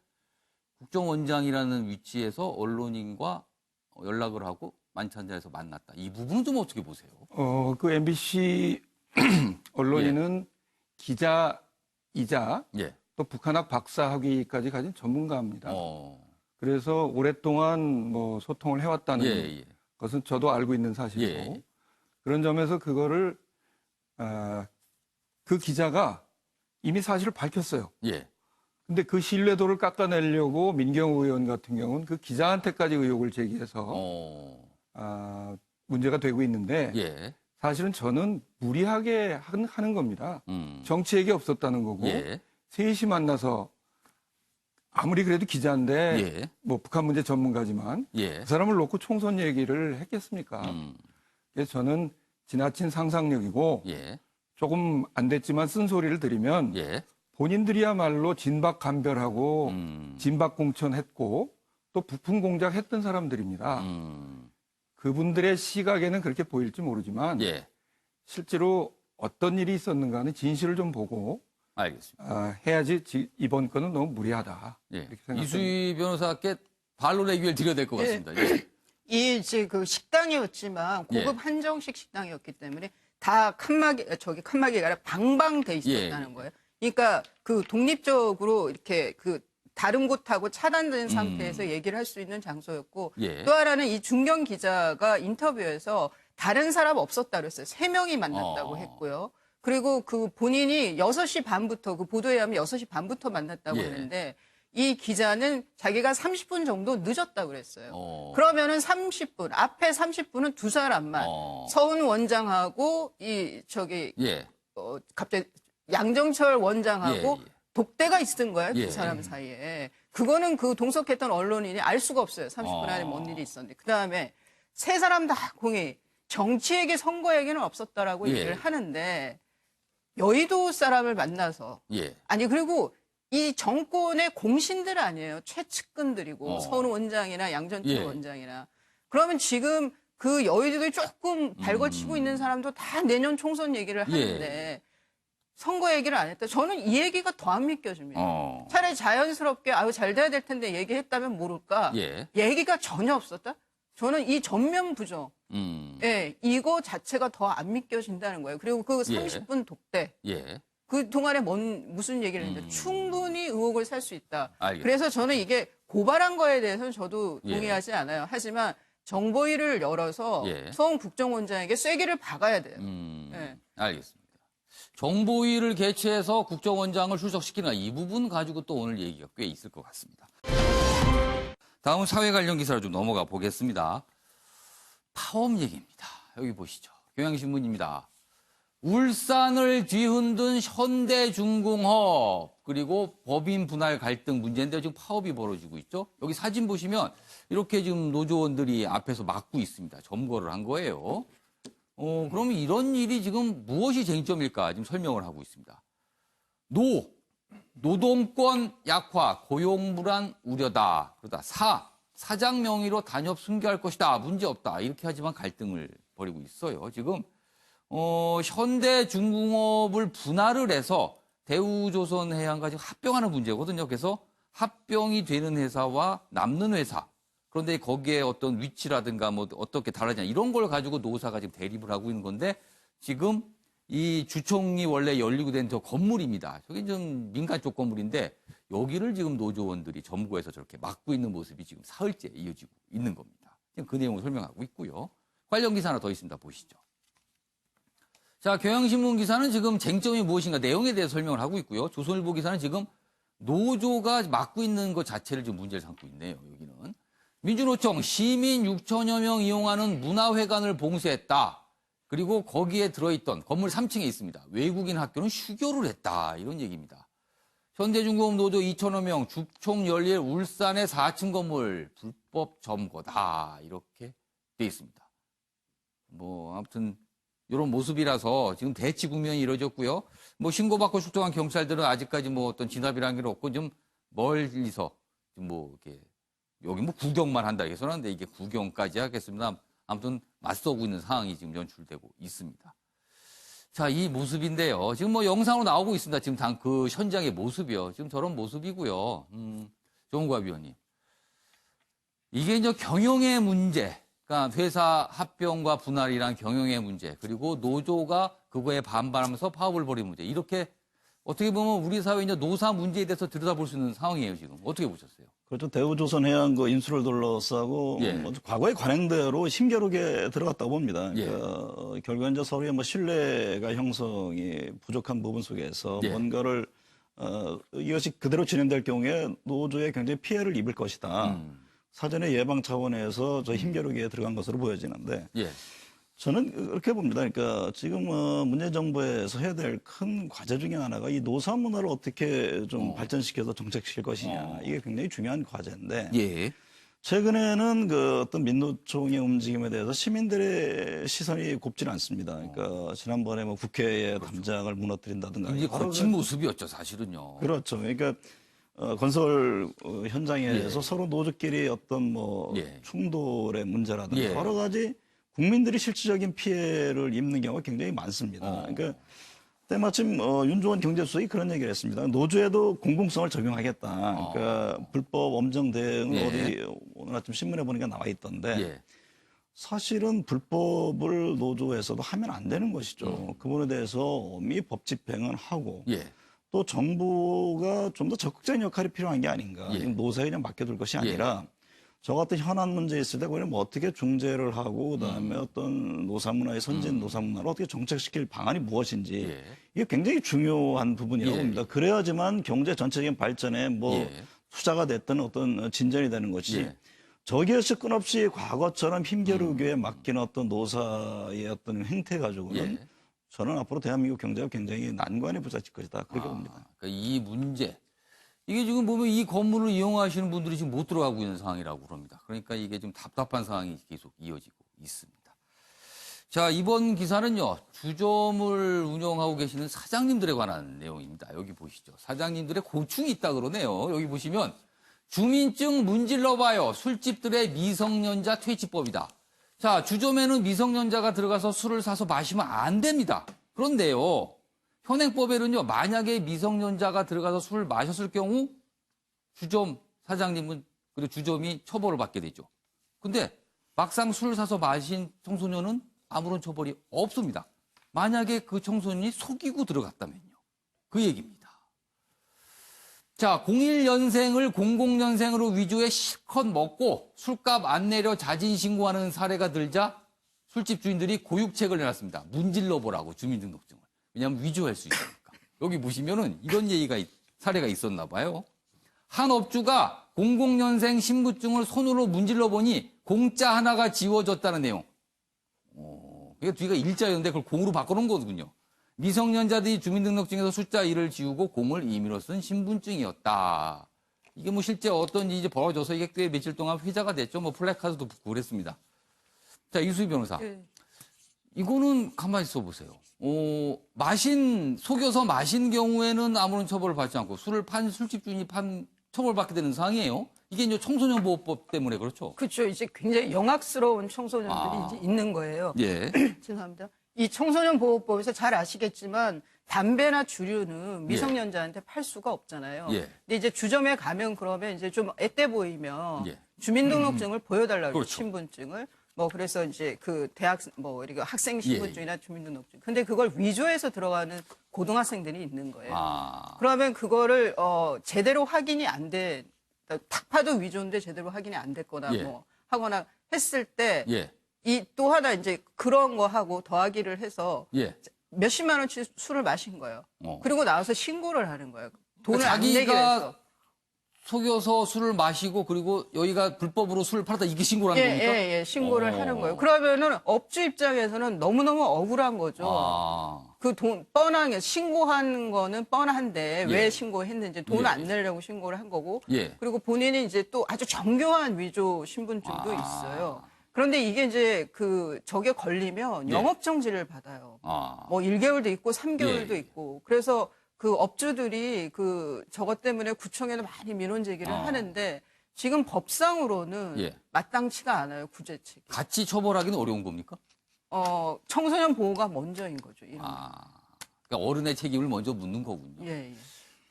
국정원장이라는 위치에서 언론인과 연락을 하고 만찬 자리에서 만났다. 이 부분은 좀 어떻게 보세요? 그 MBC 언론인은 기자이자 또 북한학 박사학위까지 가진 전문가입니다. 그래서 오랫동안 뭐 소통을 해왔다는 것은 저도 알고 있는 사실이고 그런 점에서 그거를 그 기자가 이미 사실을 밝혔어요. 근데 그 신뢰도를 깎아내려고 민경우 의원 같은 경우는 그 기자한테까지 의혹을 제기해서 문제가 되고 있는데 사실은 저는 무리하게 하는 겁니다. 정치 얘기 없었다는 거고 셋이 만나서 아무리 그래도 기자인데 뭐 북한 문제 전문가지만 그 사람을 놓고 총선 얘기를 했겠습니까? 그래서 저는 지나친 상상력이고 조금 안 됐지만 쓴소리를 드리면 본인들이야말로 진박감별하고 진박공천했고 또 부품 공작했던 사람들입니다. 그분들의 시각에는 그렇게 보일지 모르지만 실제로 어떤 일이 있었는가는 진실을 좀 보고 해야지 이번 건은 너무 무리하다. 이렇게 생각합니다. 이수희 변호사께 반론의 기회를 드려야 될 것 같습니다. 이 이제 그 식당이었지만 고급 한정식 식당이었기 때문에 다 칸막이가 아니라 방방돼 있었다는 거예요. 그러니까 그 독립적으로 이렇게 그 다른 곳하고 차단된 상태에서 얘기를 할 수 있는 장소였고 또 하나는 이 중경 기자가 인터뷰에서 다른 사람 없었다 그랬어요. 3명이 만났다고 했고요. 그리고 그 본인이 6시 반부터 그 보도에 의하면 6시 반부터 만났다고 했는데 이 기자는 자기가 30분 정도 늦었다고 그랬어요. 그러면은 30분, 앞에 30분은 두 사람만 서훈 원장하고 갑자기 양정철 원장하고 독대가 있었던 거예요. 두 사람 사이에. 그거는 그 동석했던 언론인이 알 수가 없어요. 30분 안에 뭔 일이 있었는데. 그다음에 세 사람 다 공이 정치에게 선거에게는 없었다라고 얘기를 하는데 여의도 사람을 만나서 아니 그리고 이 정권의 공신들 아니에요. 최측근들이고 서훈 원장이나 양정철 원장이나 그러면 지금 그 여의도에 조금 발걸치고 있는 사람도 다 내년 총선 얘기를 하는데 선거 얘기를 안 했다. 저는 이 얘기가 더 안 믿겨집니다. 차라리 자연스럽게 아유 잘 돼야 될 텐데 얘기했다면 모를까. 얘기가 전혀 없었다. 저는 이 전면 부정, 이거 자체가 더 안 믿겨진다는 거예요. 그리고 그 30분 독대, 그 동안에 무슨 얘기를 했는데 충분히 의혹을 살 수 있다. 그래서 저는 이게 고발한 거에 대해서는 저도 동의하지 않아요. 하지만 정보위를 열어서 서훈 국정원장에게 쐐기를 박아야 돼요. 알겠습니다. 정보위를 개최해서 국정원장을 출석시키는 이 부분 가지고 또 오늘 얘기가 꽤 있을 것 같습니다. 다음은 사회 관련 기사로 좀 넘어가 보겠습니다. 파업 얘기입니다. 여기 보시죠. 경향신문입니다. 울산을 뒤흔든 현대중공업, 그리고 법인 분할 갈등 문제인데 지금 파업이 벌어지고 있죠. 여기 사진 보시면 이렇게 지금 노조원들이 앞에서 막고 있습니다. 점거를 한 거예요. 그러면 이런 일이 지금 무엇이 쟁점일까 지금 설명을 하고 있습니다. 노동권 약화, 고용 불안 우려다. 그러다 사장 명의로 단협 승계할 것이다. 문제 없다. 이렇게 하지만 갈등을 벌이고 있어요. 지금 현대중공업을 분할을 해서 대우조선해양과 지금 합병하는 문제거든요. 그래서 합병이 되는 회사와 남는 회사, 그런데 거기에 어떤 위치라든가 뭐 어떻게 달라지냐 이런 걸 가지고 노사가 지금 대립을 하고 있는 건데 지금 이 주총이 원래 열리고 된 저 건물입니다. 저게 좀 민간 쪽 건물인데 여기를 지금 노조원들이 점거해서 저렇게 막고 있는 모습이 지금 사흘째 이어지고 있는 겁니다. 지금 그 내용을 설명하고 있고요. 관련 기사 하나 더 있습니다. 보시죠. 자, 경향신문 기사는 지금 쟁점이 무엇인가 내용에 대해서 설명을 하고 있고요. 조선일보 기사는 지금 노조가 막고 있는 것 자체를 지금 문제를 삼고 있네요. 여기는. 민주노총 시민 6천여 명 이용하는 문화회관을 봉쇄했다. 그리고 거기에 들어있던 건물 3층에 있습니다. 외국인 학교는 휴교를 했다. 이런 얘기입니다. 현대중공업 노조 2천여 명 주총 열릴 울산의 4층 건물 불법 점거다. 이렇게 돼 있습니다. 뭐 아무튼 이런 모습이라서 지금 대치 국면이 이루어졌고요. 뭐 신고받고 출동한 경찰들은 아직까지 뭐 어떤 진압이라는 게 없고 좀 멀리서 뭐 이렇게 여기 뭐 구경만 한다 이렇게 써놨는데 이게 구경까지 하겠습니다. 아무튼 맞서고 있는 상황이 지금 연출되고 있습니다. 자, 이 모습인데요. 지금 뭐 영상으로 나오고 있습니다. 지금 그 현장의 모습이요. 지금 저런 모습이고요. 정우갑 위원님. 이게 이제 경영의 문제. 그러니까 회사 합병과 분할이란 경영의 문제, 그리고 노조가 그거에 반발하면서 파업을 벌이는 문제. 이렇게 어떻게 보면 우리 사회 이제 노사 문제에 대해서 들여다볼 수 있는 상황이에요, 지금. 어떻게 보셨어요? 그렇죠. 대우조선해양 그 인수를 둘러싸고 뭐 과거의 관행대로 힘겨루게 들어갔다고 봅니다. 그러니까 결국 이제 서로의 뭐 신뢰가 형성이 부족한 부분 속에서 뭔가를 이것이 그대로 진행될 경우에 노조에 굉장히 피해를 입을 것이다. 사전에 예방 차원에서 저 힘겨루기에 들어간 것으로 보여지는데 저는 그렇게 봅니다. 그러니까 지금 문재인 정부에서 해야 될 큰 과제 중에 하나가 이 노사 문화를 어떻게 좀 발전시켜서 정책시킬 것이냐. 이게 굉장히 중요한 과제인데 최근에는 그 어떤 민노총의 움직임에 대해서 시민들의 시선이 곱지는 않습니다. 그러니까 지난번에 뭐 국회의 담장을 무너뜨린다든가. 이게 거친 모습이었죠, 사실은요. 그렇죠. 그러니까 건설 현장에서 서로 노조끼리 어떤 뭐 충돌의 문제라든가 여러 가지 국민들이 실질적인 피해를 입는 경우가 굉장히 많습니다. 그러니까 때마침 윤종원 경제수석이 그런 얘기를 했습니다. 노조에도 공공성을 적용하겠다. 그러니까 불법 엄정 대응은 어디 오늘 아침 신문에 보니까 나와 있던데 사실은 불법을 노조에서도 하면 안 되는 것이죠. 그 부분에 대해서 엄히 법 집행은 하고 또 정부가 좀 더 적극적인 역할이 필요한 게 아닌가. 노사에 그냥 맡겨둘 것이 아니라 저 같은 현안 문제 있을 때 그냥 뭐 어떻게 중재를 하고 그다음에 어떤 노사문화의 선진 노사문화를 어떻게 정책시킬 방안이 무엇인지 이게 굉장히 중요한 부분이라고 봅니다. 그래야지만 경제 전체적인 발전에 뭐 투자가 됐든 어떤 진전이 되는 것이 저기에서 끊없이 과거처럼 힘겨루기에 맡기는 어떤 노사의 어떤 행태 가지고는 저는 앞으로 대한민국 경제가 굉장히 난관에 부딪힐 것이다. 그렇게 봅니다. 그러니까 이 문제. 이게 지금 보면 이 건물을 이용하시는 분들이 지금 못 들어가고 있는 상황이라고 그럽니다. 그러니까 이게 좀 답답한 상황이 계속 이어지고 있습니다. 자, 이번 기사는요, 주점을 운영하고 계시는 사장님들에 관한 내용입니다. 여기 보시죠. 사장님들의 고충이 있다 그러네요. 여기 보시면 주민증 문질러봐요. 술집들의 미성년자 퇴치법이다. 자, 주점에는 미성년자가 들어가서 술을 사서 마시면 안 됩니다. 그런데요, 현행법에는요, 만약에 미성년자가 들어가서 술을 마셨을 경우 주점 사장님은 그리고 주점이 처벌을 받게 되죠. 근데 막상 술을 사서 마신 청소년은 아무런 처벌이 없습니다. 만약에 그 청소년이 속이고 들어갔다면요. 그 얘기입니다. 자, 01년생을 00년생으로 위조해 실컷 먹고 술값 안 내려 자진 신고하는 사례가 들자 술집 주인들이 고육책을 내놨습니다. 문질러 보라고 주민등록증을. 왜냐하면 위조할 수 있으니까. 여기 보시면은 이런 사례가 있었나 봐요. 한 업주가 00년생 신분증을 손으로 문질러 보니 공짜 하나가 지워졌다는 내용. 그게 뒤가 일자였는데 그걸 공으로 바꿔놓은 거거든요. 미성년자들이 주민등록증에서 숫자 1을 지우고 0을 임의로 쓴 신분증이었다. 이게 뭐 실제 어떤 일이 벌어져서 이게 꽤 며칠 동안 회자가 됐죠. 뭐 플래카드도 붙고 그랬습니다. 자, 이수희 변호사. 네. 이거는 가만히 있어 보세요. 속여서 마신 경우에는 아무런 처벌을 받지 않고 술을 판 술집 주인이 처벌받게 되는 상황이에요. 이게 이제 청소년보호법 때문에 그렇죠. 그렇죠. 이제 굉장히 영악스러운 청소년들이 이제 있는 거예요. 예. 죄송합니다. 이 청소년보호법에서 잘 아시겠지만 담배나 주류는 미성년자한테 팔 수가 없잖아요. 예. 근데 이제 주점에 가면 그러면 이제 좀 앳돼 보이면 예. 주민등록증을 보여달라고 그렇죠. 신분증을. 그래서 이제 그 대학, 이렇게 학생 신분증이나 주민등록증. 근데 그걸 위조해서 들어가는 고등학생들이 있는 거예요. 그러면 그거를, 제대로 확인이 안 돼, 탁 봐도 위조인데 제대로 확인이 안 됐거나 하거나 했을 때, 이 또 하나 이제 그런 거 하고 더하기를 해서 몇십만 원치 술을 마신 거예요. 그리고 나와서 신고를 하는 거예요. 돈을 안 내게 해서. 속여서 술을 마시고 그리고 여기가 불법으로 술을 팔았다 이게 신고를 하는 겁니까? 예, 신고를 하는 거예요. 그러면은 업주 입장에서는 너무너무 억울한 거죠. 그 돈 뻔하게 신고한 거는 뻔한데 왜 신고했는지 돈을 안 내려고 신고를 한 거고 그리고 본인이 이제 또 아주 정교한 위조 신분증도 있어요. 그런데 이게 이제 저게 걸리면 영업 정지를 받아요. 뭐 1개월도 있고 3개월도 있고 그래서 그 업주들이 저것 때문에 구청에도 많이 민원 제기를 하는데 지금 법상으로는 마땅치가 않아요, 구제책이. 같이 처벌하기는 어려운 겁니까? 청소년 보호가 먼저인 거죠. 그러니까 어른의 책임을 먼저 묻는 거군요. 예.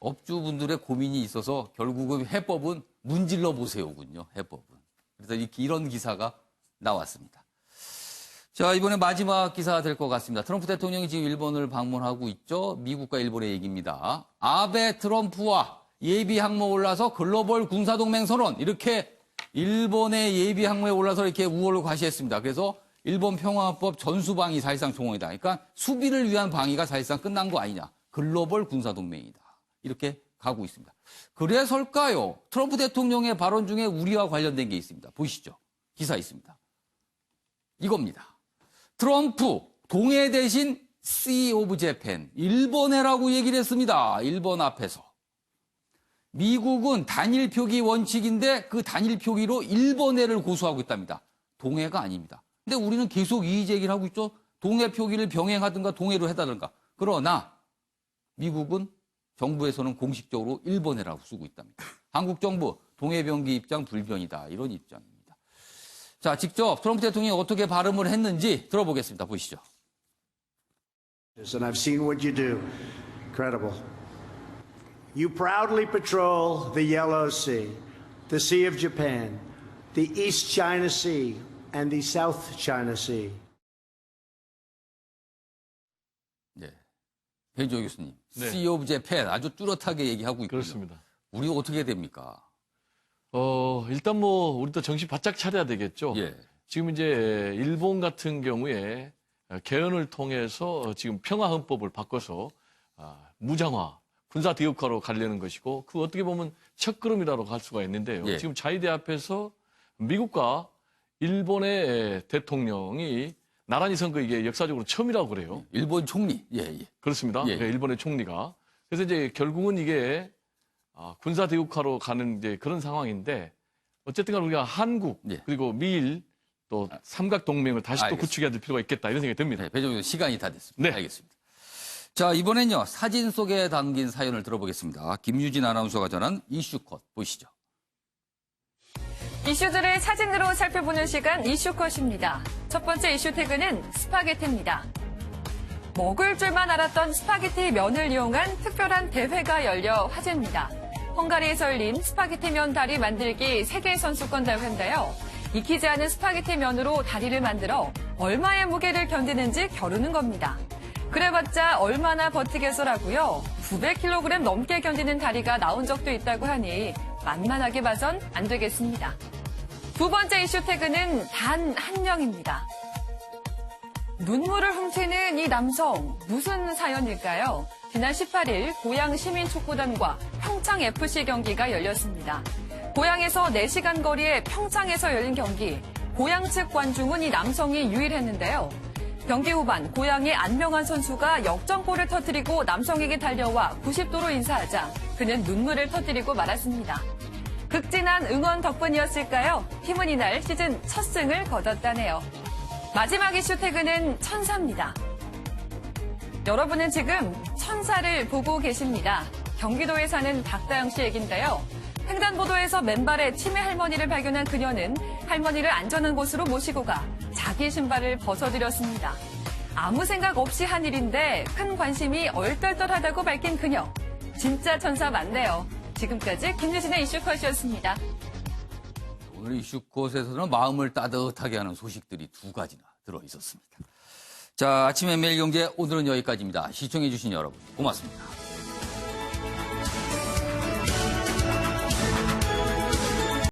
업주분들의 고민이 있어서 결국은 해법은 문질러 보세요군요. 해법은. 그래서 이런 기사가 나왔습니다. 자, 이번에 마지막 기사가 될 것 같습니다. 트럼프 대통령이 지금 일본을 방문하고 있죠. 미국과 일본의 얘기입니다. 아베 트럼프와 예비 항모에 올라서 글로벌 군사동맹 선언. 이렇게 일본의 예비 항모에 올라서 이렇게 우호를 과시했습니다. 그래서 일본 평화법 전수방위 사실상 종언이다. 그러니까 수비를 위한 방위가 사실상 끝난 거 아니냐. 글로벌 군사동맹이다. 이렇게 가고 있습니다. 그래서일까요? 트럼프 대통령의 발언 중에 우리와 관련된 게 있습니다. 보시죠. 기사 있습니다. 이겁니다. 트럼프 동해 대신 Sea of Japan, 일본해라고 얘기를 했습니다. 일본 앞에서. 미국은 단일 표기 원칙인데 그 단일 표기로 일본해를 고수하고 있답니다. 동해가 아닙니다. 근데 우리는 계속 이의 제기를 하고 있죠. 동해 표기를 병행하든가 동해로 해다든가. 그러나 미국은 정부에서는 공식적으로 일본해라고 쓰고 있답니다. 한국 정부 동해 병기 입장 불변이다. 이런 입장입니다. 자, 직접 트럼프 대통령이 어떻게 발음을 했는지 들어보겠습니다. 보시죠. And I've seen what you do. Incredible. You proudly patrol the Yellow Sea, the Sea of Japan, the East China Sea, and the South China Sea. 네. 배조 교수님. Sea of Japan 아주 뚜렷하게 얘기하고 있고요. 그렇습니다. 우리 어떻게 됩니까? 일단 우리도 정신 바짝 차려야 되겠죠. 지금 이제 일본 같은 경우에 개헌을 통해서 지금 평화헌법을 바꿔서 무장화, 군사 대국화로 가려는 것이고 그 어떻게 보면 첫걸음이라고 할 수가 있는데요. 지금 자위대 앞에서 미국과 일본의 대통령이 나란히 선 거 이게 역사적으로 처음이라고 그래요. 일본 총리. 그렇습니다. 일본의 총리가. 그래서 이제 결국은 이게 군사 대국화로 가는 이제 그런 상황인데 어쨌든 간 우리가 한국 그리고 미일 또 삼각 동맹을 다시 또 구축해야 될 필요가 있겠다 이런 생각이 듭니다. 네, 배종훈 시간이 다 됐습니다. 알겠습니다. 자, 이번엔요. 사진 속에 담긴 사연을 들어보겠습니다. 김유진 아나운서가 전한 이슈컷 보시죠. 이슈들을 사진으로 살펴보는 시간 이슈컷입니다. 첫 번째 이슈 태그는 스파게티입니다. 먹을 줄만 알았던 스파게티 면을 이용한 특별한 대회가 열려 화제입니다. 헝가리에서 열린 스파게티 면 다리 만들기 세계선수권 대회인데요. 익히지 않은 스파게티 면으로 다리를 만들어 얼마의 무게를 견디는지 겨루는 겁니다. 그래봤자 얼마나 버티겠어라고요. 900kg 넘게 견디는 다리가 나온 적도 있다고 하니 만만하게 봐선 안 되겠습니다. 두 번째 이슈 태그는 단 한 명입니다. 눈물을 훔치는 이 남성, 무슨 사연일까요? 지난 18일 고양 시민축구단과 평창FC 경기가 열렸습니다. 고양에서 4시간 거리에 평창에서 열린 경기, 고양 측 관중은 이 남성이 유일했는데요. 경기 후반 고향의 안명환 선수가 역전골을 터뜨리고 남성에게 달려와 90도로 인사하자 그는 눈물을 터뜨리고 말았습니다. 극진한 응원 덕분이었을까요? 팀은 이날 시즌 첫 승을 거뒀다네요. 마지막 이슈 태그는 천사입니다. 여러분은 지금 천사를 보고 계십니다. 경기도에 사는 박다영 씨 얘긴데요. 횡단보도에서 맨발에 치매 할머니를 발견한 그녀는 할머니를 안전한 곳으로 모시고 가 자기 신발을 벗어드렸습니다. 아무 생각 없이 한 일인데 큰 관심이 얼떨떨하다고 밝힌 그녀. 진짜 천사 맞네요. 지금까지 김유진의 이슈컷이었습니다. 오늘 이슈컷에서는 마음을 따뜻하게 하는 소식들이 두 가지나 들어있었습니다. 자, 아침의 매일경제 오늘은 여기까지입니다. 시청해주신 여러분 고맙습니다.